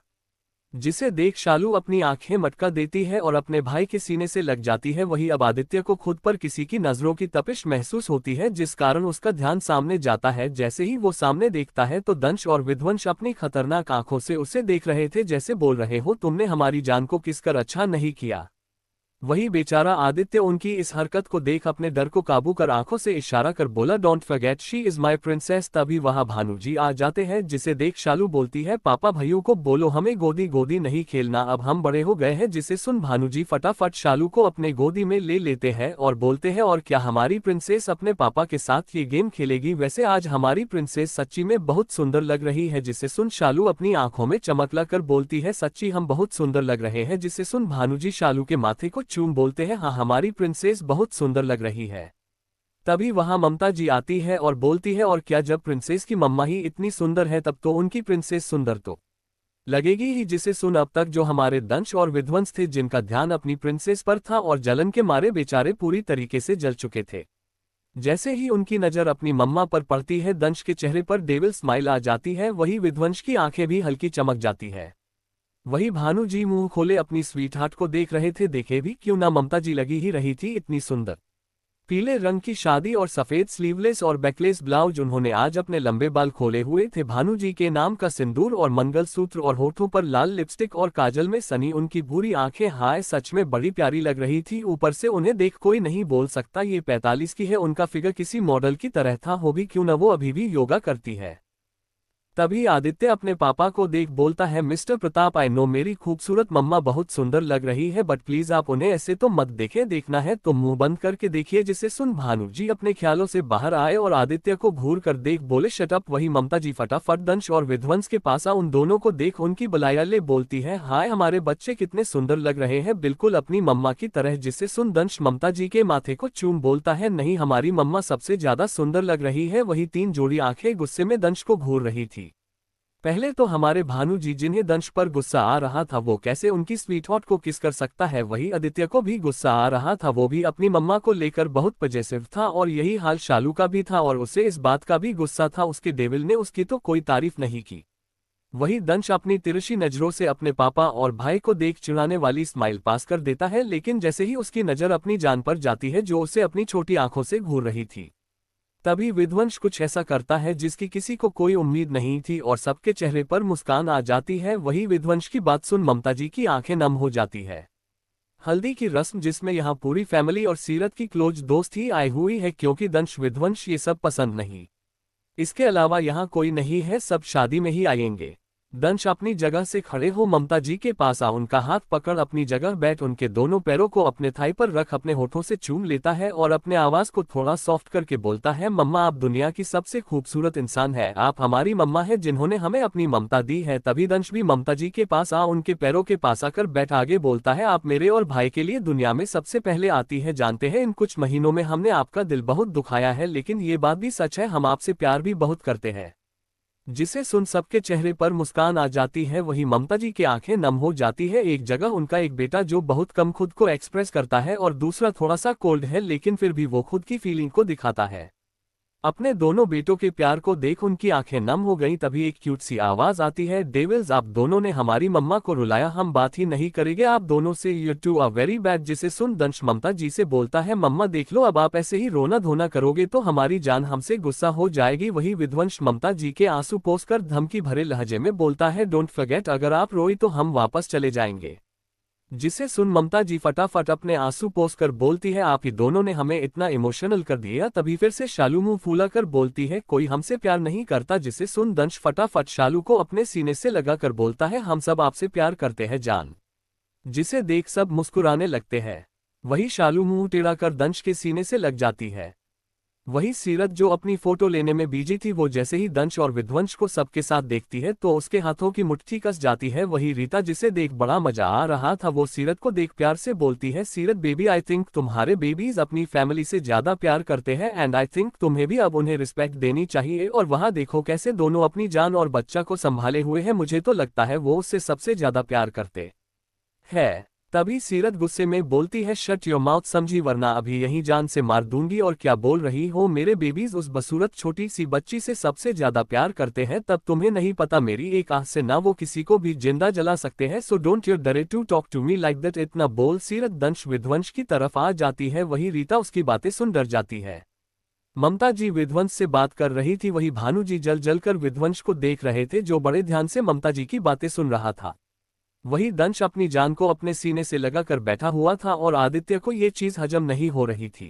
जिसे देख शालू अपनी आंखें मटका देती है और अपने भाई के सीने से लग जाती है। वही अब आदित्य को खुद पर किसी की नजरों की तपिश महसूस होती है, जिस कारण उसका ध्यान सामने जाता है। जैसे ही वो सामने देखता है तो दंश और विध्वंस अपनी खतरनाक आंखों से उसे देख रहे थे, जैसे बोल रहे हो तुमने हमारी जान को किस कर अच्छा नहीं किया। वही बेचारा आदित्य उनकी इस हरकत को देख अपने डर को काबू कर आंखों से इशारा कर बोला, don't forget she is my princess. तभी वहां भानुजी आ जाते हैं, जिसे देख शालू बोलती है, पापा भैयू को बोलो हमें गोदी गोदी नहीं खेलना, अब हम बड़े हो गए हैं। जिसे सुन भानुजी फटाफट शालू को अपने गोदी में ले लेते हैं और बोलते हैं, और क्या हमारी प्रिंसेस अपने पापा के साथ ये गेम खेलेगी। वैसे आज हमारी प्रिंसेस सच्ची में बहुत सुंदर लग रही है। जिसे सुन शालू अपनी आंखों में चमक ला कर बोलती है, सच्ची हम बहुत सुंदर लग रहे हैं। जिसे सुन भानुजी शालू के माथे को चूम बोलते हैं, हाँ हमारी प्रिंसेस बहुत सुंदर लग रही है। तभी वहां ममता जी आती है और बोलती है, और क्या जब प्रिंसेस की मम्मा ही इतनी सुंदर है तब तो उनकी प्रिंसेस सुंदर तो लगेगी ही। जिसे सुन अब तक जो हमारे दंश और विध्वंस थे, जिनका ध्यान अपनी प्रिंसेस पर था और जलन के मारे बेचारे पूरी तरीके से जल चुके थे, जैसे ही उनकी नजर अपनी मम्मा पर पड़ती है, दंश के चेहरे पर डेविल स्माइल आ जाती है। वही विध्वंस की आंखें भी हल्की चमक जाती है। वही भानु जी मुंह खोले अपनी स्वीट हार्ट को देख रहे थे, देखे भी क्यों ना ममता जी लगी ही रही थी इतनी सुंदर। पीले रंग की शादी और सफेद स्लीवलेस और बैकलेस ब्लाउज, उन्होंने आज अपने लंबे बाल खोले हुए थे। भानु जी के नाम का सिंदूर और मंगलसूत्र और होठों पर लाल लिपस्टिक और काजल में सनी उनकी भूरी आंखें हाय सच में बड़ी प्यारी लग रही थी। ऊपर से उन्हें देख कोई नहीं बोल सकता ये 45 की है। उनका फिगर किसी मॉडल की तरह था, हो भी क्यों न वो अभी भी योगा करती है। तभी आदित्य अपने पापा को देख बोलता है, मिस्टर प्रताप आई नो मेरी खूबसूरत मम्मा बहुत सुंदर लग रही है, बट प्लीज आप उन्हें ऐसे तो मत देखें, देखना है तो मुंह बंद करके देखिए। जिसे सुन भानु जी अपने ख्यालों से बाहर आए और आदित्य को घूर कर देख बोले, शट अप। वही ममता जी फटाफट दंश और विध्वंस के पास आ उन दोनों को देख उनकी बलाया ले बोलती है, हाय हमारे बच्चे कितने सुंदर लग रहे हैं, बिल्कुल अपनी मम्मा की तरह। जिसे सुन दंश ममता जी के माथे को चूम बोलता है, नहीं हमारी मम्मा सबसे ज्यादा सुंदर लग रही है। वही तीन जोड़ी आंखें गुस्से में दंश को घूर रही थी। पहले तो हमारे भानु जी जिन्हें दंश पर गुस्सा आ रहा था वो कैसे उनकी स्वीट हॉट को किस कर सकता है। वही आदित्य को भी गुस्सा आ रहा था, वो भी अपनी मम्मा को लेकर बहुत पजेसिव था और यही हाल शालू का भी था और उसे इस बात का भी गुस्सा था। उसके डेविल ने उसकी तो कोई तारीफ नहीं की। वही दंश अपनी तिरछी नजरों से अपने पापा और भाई को देख चिढ़ाने वाली स्माइल पास कर देता है, लेकिन जैसे ही उसकी नजर अपनी जान पर जाती है जो उसे अपनी छोटी आंखों से घूर रही थी, तभी विध्वंस कुछ ऐसा करता है जिसकी किसी को कोई उम्मीद नहीं थी और सबके चेहरे पर मुस्कान आ जाती है। वही विध्वंस की बात सुन ममता जी की आंखें नम हो जाती है। हल्दी की रस्म जिसमें यहाँ पूरी फैमिली और सीरत की क्लोज दोस्त ही आई हुई है, क्योंकि दंश विध्वंस ये सब पसंद नहीं। इसके अलावा यहाँ कोई नहीं है, सब शादी में ही आएंगे। दंश अपनी जगह से खड़े हो ममता जी के पास आ उनका हाथ पकड़ अपनी जगह बैठ उनके दोनों पैरों को अपने थाई पर रख अपने होठों से चूम लेता है और अपने आवाज को थोड़ा सॉफ्ट करके बोलता है, मम्मा आप दुनिया की सबसे खूबसूरत इंसान है, आप हमारी मम्मा है जिन्होंने हमें अपनी ममता दी है। तभी दंश भी ममता जी के पास आ उनके पैरों के पास आकर बैठ आगे बोलता है, आप मेरे और भाई के लिए दुनिया में सबसे पहले आती है। जानते हैं इन कुछ महीनों में हमने आपका दिल बहुत दुखाया है, लेकिन ये बात भी सच है, हम आपसे प्यार भी बहुत करते हैं। जिसे सुन सबके चेहरे पर मुस्कान आ जाती है। वही ममता जी की आंखें नम हो जाती है। एक जगह उनका एक बेटा जो बहुत कम खुद को एक्सप्रेस करता है और दूसरा थोड़ा सा कोल्ड है, लेकिन फिर भी वो खुद की फीलिंग को दिखाता है। अपने दोनों बेटों के प्यार को देख उनकी आंखें नम हो गईं। तभी एक क्यूट सी आवाज आती है, डेविल्स आप दोनों ने हमारी मम्मा को रुलाया, हम बात ही नहीं करेंगे आप दोनों से, you two are very bad. जिसे सुन दंश ममता जी से बोलता है, मम्मा देख लो अब आप ऐसे ही रोना धोना करोगे तो हमारी जान हमसे गुस्सा हो जाएगी। वही विध्वंस ममता जी के आंसू पोंछ कर धमकी भरे लहजे में बोलता है, डोंट फॉरगेट अगर आप रोई तो हम वापस चले जाएंगे। जिसे सुन ममता जी फटाफट अपने आंसू पोंछकर बोलती है, आप ही दोनों ने हमें इतना इमोशनल कर दिया। तभी फिर से शालू मुंह फूला कर बोलती है, कोई हमसे प्यार नहीं करता। जिसे सुन दंश फटाफट शालू को अपने सीने से लगाकर बोलता है, हम सब आपसे प्यार करते हैं जान। जिसे देख सब मुस्कुराने लगते हैं। वही शालू मुंह टेढ़ा कर दंश के सीने से लग जाती है। वही सीरत जो अपनी फोटो लेने में बिजी थी, वो जैसे ही दंश और विध्वंस को सबके साथ देखती है तो उसके हाथों की मुट्ठी कस जाती है। वही रीता जिसे देख बड़ा मजा आ रहा था, वो सीरत को देख प्यार से बोलती है, सीरत बेबी आई थिंक तुम्हारे बेबीज अपनी फैमिली से ज्यादा प्यार करते हैं एंड आई थिंक तुम्हें भी अब उन्हें रिस्पेक्ट देनी चाहिए। और वहाँ देखो कैसे दोनों अपनी जान और बच्चा को संभाले हुए हैं, मुझे तो लगता है वो उससे सबसे ज्यादा प्यार करते हैं। तभी सीरत गुस्से में बोलती है, शट योर माउथ समझी, वरना अभी यही जान से मार दूंगी। और क्या बोल रही हो, मेरे बेबीज उस बसूरत छोटी सी बच्ची से सबसे ज्यादा प्यार करते हैं, तब तुम्हें नहीं पता मेरी एक आंख से ना वो किसी को भी जिंदा जला सकते हैं, so don't you dare to talk to me like that. इतना बोल सीरत दंश विध्वंस की तरफ आ जाती है। वही रीता उसकी बातें सुन डर जाती है। ममता जी विध्वंस से बात कर रही थी, वही भानु जी जल जल कर विध्वंस को देख रहे थे जो बड़े ध्यान से ममता जी की बातें सुन रहा था। वही दंश अपनी जान को अपने सीने से लगाकर बैठा हुआ था और आदित्य को ये चीज हजम नहीं हो रही थी।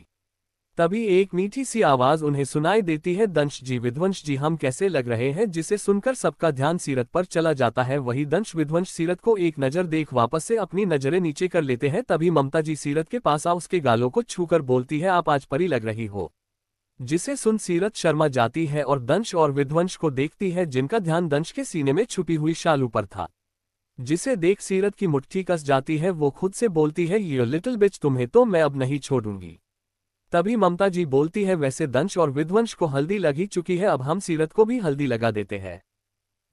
तभी एक मीठी सी आवाज उन्हें सुनाई देती है, दंश जी विध्वंस जी हम कैसे लग रहे हैं। जिसे सुनकर सबका ध्यान सीरत पर चला जाता है। वही दंश विध्वंस सीरत को एक नजर देख वापस से अपनी नजरें नीचे कर लेते हैं। तभी ममता जी सीरत के पास आ उसके गालों को छूकर बोलती है, आप आज परी लग रही हो। जिसे सुन सीरत शर्मा जाती है और दंश और विध्वंस को देखती है, जिनका ध्यान दंश के सीने में छुपी हुई शालू पर था। जिसे देख सीरत की मुट्ठी कस जाती है। वो खुद से बोलती है, यू लिटिल बिच तुम्हें तो मैं अब नहीं छोड़ूंगी। तभी ममता जी बोलती है, वैसे दंश और विध्वंस को हल्दी लगी चुकी है, अब हम सीरत को भी हल्दी लगा देते हैं।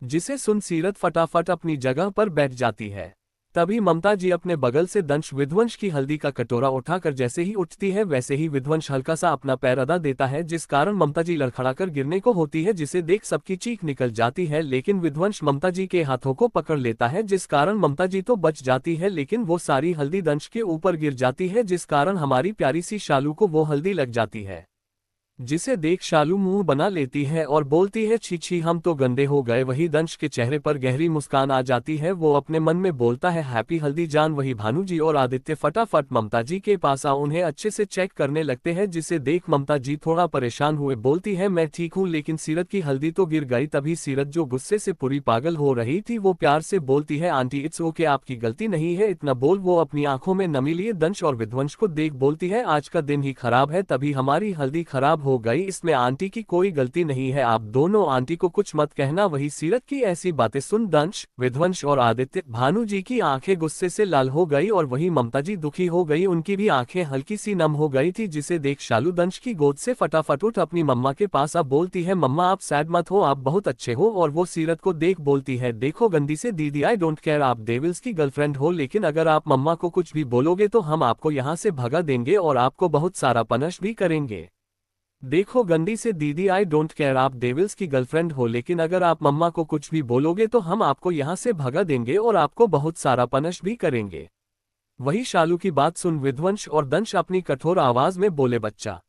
जिसे सुन सीरत फटाफट अपनी जगह पर बैठ जाती है। तभी ममता जी अपने बगल से दंश विध्वंस की हल्दी का कटोरा उठाकर जैसे ही उठती है, वैसे ही विध्वंस हल्का सा अपना पैर अदा देता है, जिस कारण ममता जी लड़खड़ाकर गिरने को होती है। जिसे देख सबकी चीख निकल जाती है, लेकिन विध्वंस ममता जी के हाथों को पकड़ लेता है, जिस कारण ममता जी तो बच जाती है, लेकिन वो सारी हल्दी दंश के ऊपर गिर जाती है, जिस कारण हमारी प्यारी सी शालू को वो हल्दी लग जाती है। जिसे देख शालू मुंह बना लेती है और बोलती है, छी छी हम तो गंदे हो गए। वही दंश के चेहरे पर गहरी मुस्कान आ जाती है। वो अपने मन में बोलता है, हैप्पी हल्दी जान। वही भानु जी और आदित्य फटाफट ममता जी के पास आ उन्हें अच्छे से चेक करने लगते हैं। जिसे देख ममता जी थोड़ा परेशान हुए बोलती है, मैं ठीक हूँ लेकिन सीरत की हल्दी तो गिर गई। तभी सीरत जो गुस्से से पूरी पागल हो रही थी, वो प्यार से बोलती है, आंटी इट्स ओके, आपकी गलती नहीं है। इतना बोल वो अपनी आंखों में नमी लिए दंश और विध्वंस को देख बोलती है, आज का दिन ही खराब है, तभी हमारी हल्दी खराब हो गई, इसमें आंटी की कोई गलती नहीं है, आप दोनों आंटी को कुछ मत कहना। वही सीरत की ऐसी बातें सुन दंश विध्वंस और आदित्य भानु जी की आंखें गुस्से से लाल हो गई और वही ममता जी दुखी हो गई, उनकी भी आंखें हल्की सी नम हो गई थी। जिसे देख शालू दंश की गोद से फटाफट उठ अपनी मम्मा के पास अब बोलती है, मम्मा आप सैड मत हो, आप बहुत अच्छे हो। और वो सीरत को देख बोलती है, देखो गंदी से दीदी, आई डोंट केयर, आप डेविल्स की गर्लफ्रेंड हो, लेकिन अगर आप मम्मा को कुछ भी बोलोगे तो हम आपको यहाँ से भगा देंगे और आपको बहुत सारा पनिश भी करेंगे। देखो गंदी से दीदी, आई डोंट केयर आप डेविल्स की गर्लफ्रेंड हो, लेकिन अगर आप मम्मा को कुछ भी बोलोगे तो हम आपको यहाँ से भगा देंगे और आपको बहुत सारा पनिश भी करेंगे। वही शालू की बात सुन विध्वंस और दंश अपनी कठोर आवाज में बोले, बच्चा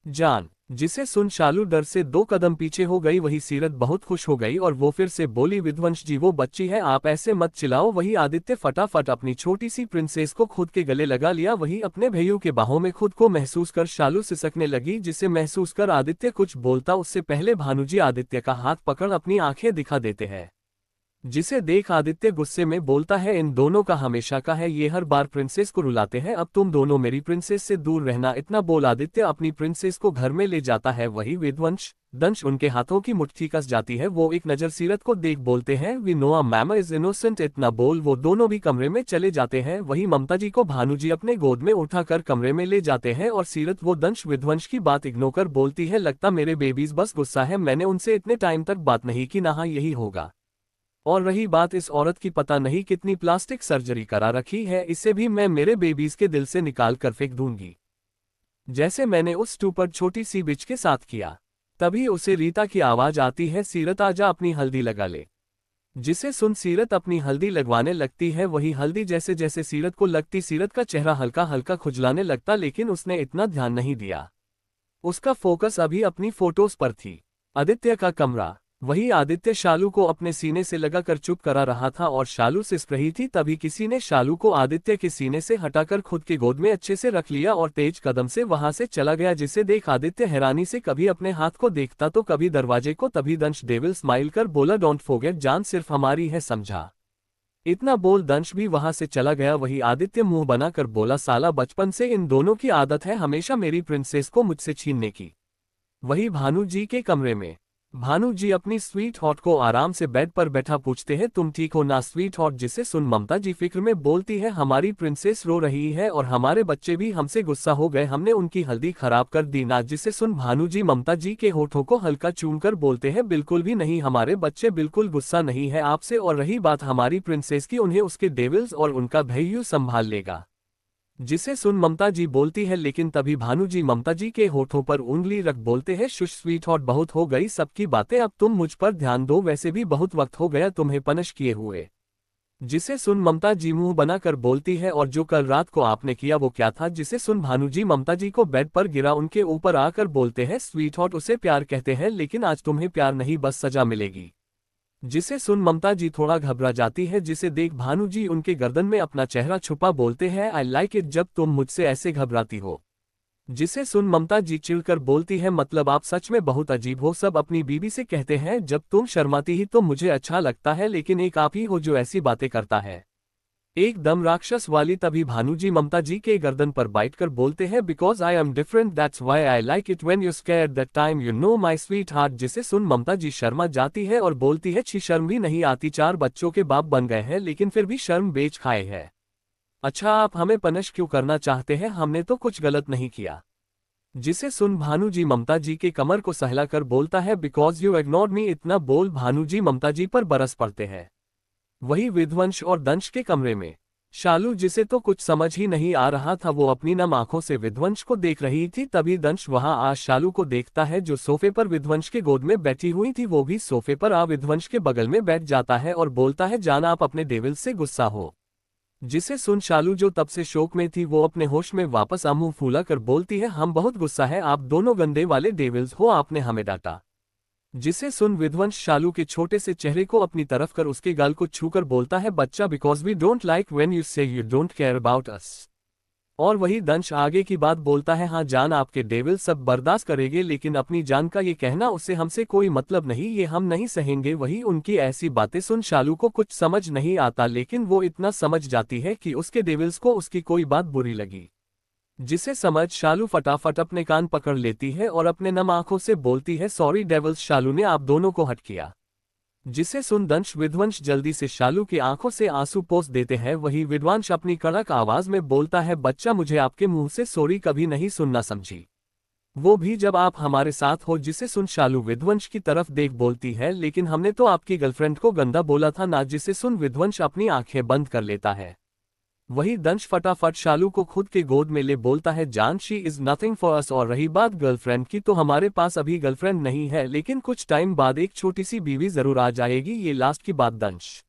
जान। जिसे सुन शालू डर से 2 कदम पीछे हो गई। वही सीरत बहुत खुश हो गई और वो फिर से बोली, विध्वंस जी वो बच्ची है, आप ऐसे मत चिल्लाओ। वही आदित्य फटाफट अपनी छोटी सी प्रिंसेस को खुद के गले लगा लिया। वही अपने भैयों के बाहों में खुद को महसूस कर शालू सिसकने लगी, जिसे महसूस कर आदित्य कुछ बोलता उससे पहले भानुजी आदित्य का हाथ पकड़ अपनी आंखें दिखा देते हैं। जिसे देख आदित्य गुस्से में बोलता है, इन दोनों का हमेशा का है, ये हर बार प्रिंसेस को रुलाते हैं, अब तुम दोनों मेरी प्रिंसेस से दूर रहना। इतना बोल आदित्य अपनी प्रिंसेस को घर में ले जाता है। वही विध्वंस दंश उनके हाथों की मुट्ठी कस जाती है। वो एक नजर सीरत को देख बोलते हैं, we know a ma'am is innocent. इतना बोल वो दोनों भी कमरे में चले जाते हैं। वही ममता जी को भानुजी अपने गोद में उठाकर कमरे में ले जाते हैं और सीरत वो दंश विध्वंस की बात इग्नोर कर बोलती है, लगता मेरे बेबीज बस गुस्सा है, मैंने उनसे इतने टाइम तक बात नहीं की, नहा यही होगा। और रही बात इस औरत की, पता नहीं कितनी प्लास्टिक सर्जरी करा रखी है, इसे भी मैं मेरे बेबीज के दिल से निकाल कर फेंक दूंगी, जैसे मैंने उस स्टूपिड छोटी सी बिच के साथ किया। तभी उसे रीता की आवाज आती है, सीरत आजा अपनी हल्दी लगा ले। जिसे सुन सीरत अपनी हल्दी लगवाने लगती है। वही हल्दी जैसे जैसे सीरत को लगती, सीरत का चेहरा हल्का हल्का खुजलाने लगता, लेकिन उसने इतना ध्यान नहीं दिया। उसका फोकस अभी अपनी फोटोज पर थी। आदित्य का कमरा। वही आदित्य शालू को अपने सीने से लगाकर चुप करा रहा था और शालू सिसक रही थी। तभी किसी ने शालू को आदित्य के सीने से हटाकर खुद के गोद में अच्छे से रख लिया और तेज कदम से वहां से चला गया। जिसे देख आदित्य हैरानी से कभी अपने हाथ को देखता तो कभी दरवाजे को। तभी दंश डेविल स्माइल कर बोला, डोंट फॉरगेट जान सिर्फ हमारी है, समझा। इतना बोल दंश भी वहां से चला गया। वही आदित्य मुंह बनाकर बोला, साला बचपन से इन दोनों की आदत है हमेशा मेरी प्रिंसेस को मुझसे छीनने की। वही भानु जी के कमरे में भानु जी अपनी स्वीट हॉट को आराम से बेड पर बैठा पूछते हैं, तुम ठीक हो ना स्वीट हॉट। जिसे सुन ममता जी फिक्र में बोलती है, हमारी प्रिंसेस रो रही है और हमारे बच्चे भी हमसे गुस्सा हो गए, हमने उनकी हल्दी खराब कर दी ना। जिसे सुन भानु जी ममता जी के होठों को हल्का चूमकर बोलते हैं, बिल्कुल भी नहीं, हमारे बच्चे बिल्कुल गुस्सा नहीं है आपसे। और रही बात हमारी प्रिंसेस की, उन्हें उसके डेविल्स और उनका भैयू संभाल लेगा। जिसे सुन ममता जी बोलती है, लेकिन तभी भानु जी ममता जी के होठों पर उंगली रख बोलते हैं, शुश स्वीट हॉट बहुत हो गई सबकी बातें, अब तुम मुझ पर ध्यान दो, वैसे भी बहुत वक्त हो गया तुम्हें पनिश किए हुए। जिसे सुन ममता जी मुंह बनाकर बोलती है, और जो कल रात को आपने किया वो क्या था। जिसे सुन भानु जी ममता जी को बेड पर गिरा उनके ऊपर आकर बोलते हैं, स्वीट हॉट उसे प्यार कहते हैं, लेकिन आज तुम्हें प्यार नहीं बस सजा मिलेगी। जिसे सुन ममता जी थोड़ा घबरा जाती है। जिसे देख भानु जी उनके गर्दन में अपना चेहरा छुपा बोलते हैं, आई लाइक इट जब तुम मुझसे ऐसे घबराती हो। जिसे सुन ममता जी चिढ़कर बोलती है, मतलब आप सच में बहुत अजीब हो। सब अपनी बीवी से कहते हैं जब तुम शर्माती ही तो मुझे अच्छा लगता है, लेकिन एक आप ही हो जो ऐसी बातें करता है, एकदम राक्षस वाली। तभी भानु जी ममता जी के गर्दन पर बाइट कर बोलते हैं, because I am different that's why I like it when you scared that time you know my sweet heart. जिसे सुन ममता जी शर्मा जाती है और बोलती है, छी शर्म भी नहीं आती, 4 बच्चों के बाप बन गए हैं लेकिन फिर भी शर्म बेच खाए हैं। अच्छा आप हमें पनिश क्यों करना चाहते हैं, हमने तो कुछ गलत नहीं किया। जिसे सुन भानु जी ममता जी के कमर को सहलाकर बोलता है, बिकॉज यू इग्नोर्ड मी। इतना बोल भानु जी ममता जी पर बरस पड़ते हैं। वही विध्वंस और दंश के कमरे में शालू, जिसे तो कुछ समझ ही नहीं आ रहा था, वो अपनी नम आंखों से विध्वंस को देख रही थी। तभी दंश वहां आ शालू को देखता है जो सोफे पर विध्वंस के गोद में बैठी हुई थी। वो भी सोफे पर आ विध्वंस के बगल में बैठ जाता है और बोलता है, जाना आप अपने डेविल से गुस्सा हो। जिसे सुन शालू जो तब से शोक में थी वो अपने होश में वापस आ मुंह फूला कर बोलती है, हम बहुत गुस्सा है, आप दोनों गंदे वाले डेविल्स हो, आपने हमें डांटा। जिसे सुन विध्वंस शालू के छोटे से चेहरे को अपनी तरफ कर उसके गाल को छूकर बोलता है, बच्चा because we don't like when you say you don't care about us. और वही दंश आगे की बात बोलता है, हाँ जान आपके डेविल सब बर्दाश्त करेंगे, लेकिन अपनी जान का ये कहना उससे हमसे कोई मतलब नहीं, ये हम नहीं सहेंगे। वही उनकी ऐसी बातें सुन शालू को कुछ समझ नहीं आता, लेकिन वो इतना समझ जाती है कि उसके डेविल्स को उसकी कोई बात बुरी लगी। जिसे समझ शालू फटाफट अपने कान पकड़ लेती है और अपने नम आंखों से बोलती है, सॉरी डेविल्स, शालू ने आप दोनों को हट किया। जिसे सुन दंश विध्वंस जल्दी से शालू की आंखों से आंसू पोंछ देते हैं। वही विध्वंस अपनी कड़क आवाज में बोलता है, बच्चा मुझे आपके मुंह से सॉरी कभी नहीं सुनना, समझी, वो भी जब आप हमारे साथ हो। जिसे सुन शालू विध्वंस की तरफ देख बोलती है, लेकिन हमने तो आपकी गर्लफ्रेंड को गंदा बोला था ना। जिसे सुन विध्वंस अपनी आंखें बंद कर लेता है। वही दंश फटाफट शालू को खुद के गोद में ले बोलता है, जान she is nothing for us. और रही बात गर्लफ्रेंड की, तो हमारे पास अभी गर्लफ्रेंड नहीं है, लेकिन कुछ टाइम बाद एक छोटी सी बीवी जरूर आ जाएगी। ये लास्ट की बात दंश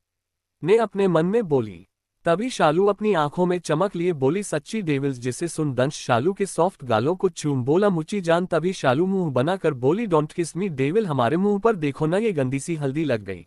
ने अपने मन में बोली। तभी शालू अपनी आंखों में चमक लिए बोली, सच्ची डेविल्स। जिसे सुन दंश शालू के सॉफ्ट गालों को चूम बोला, मुच्ची जान। तभी शालू मुंह बनाकर बोली, डोंट किस मी डेविल, हमारे मुंह पर देखो ना, ये गंदी सी हल्दी लग गई।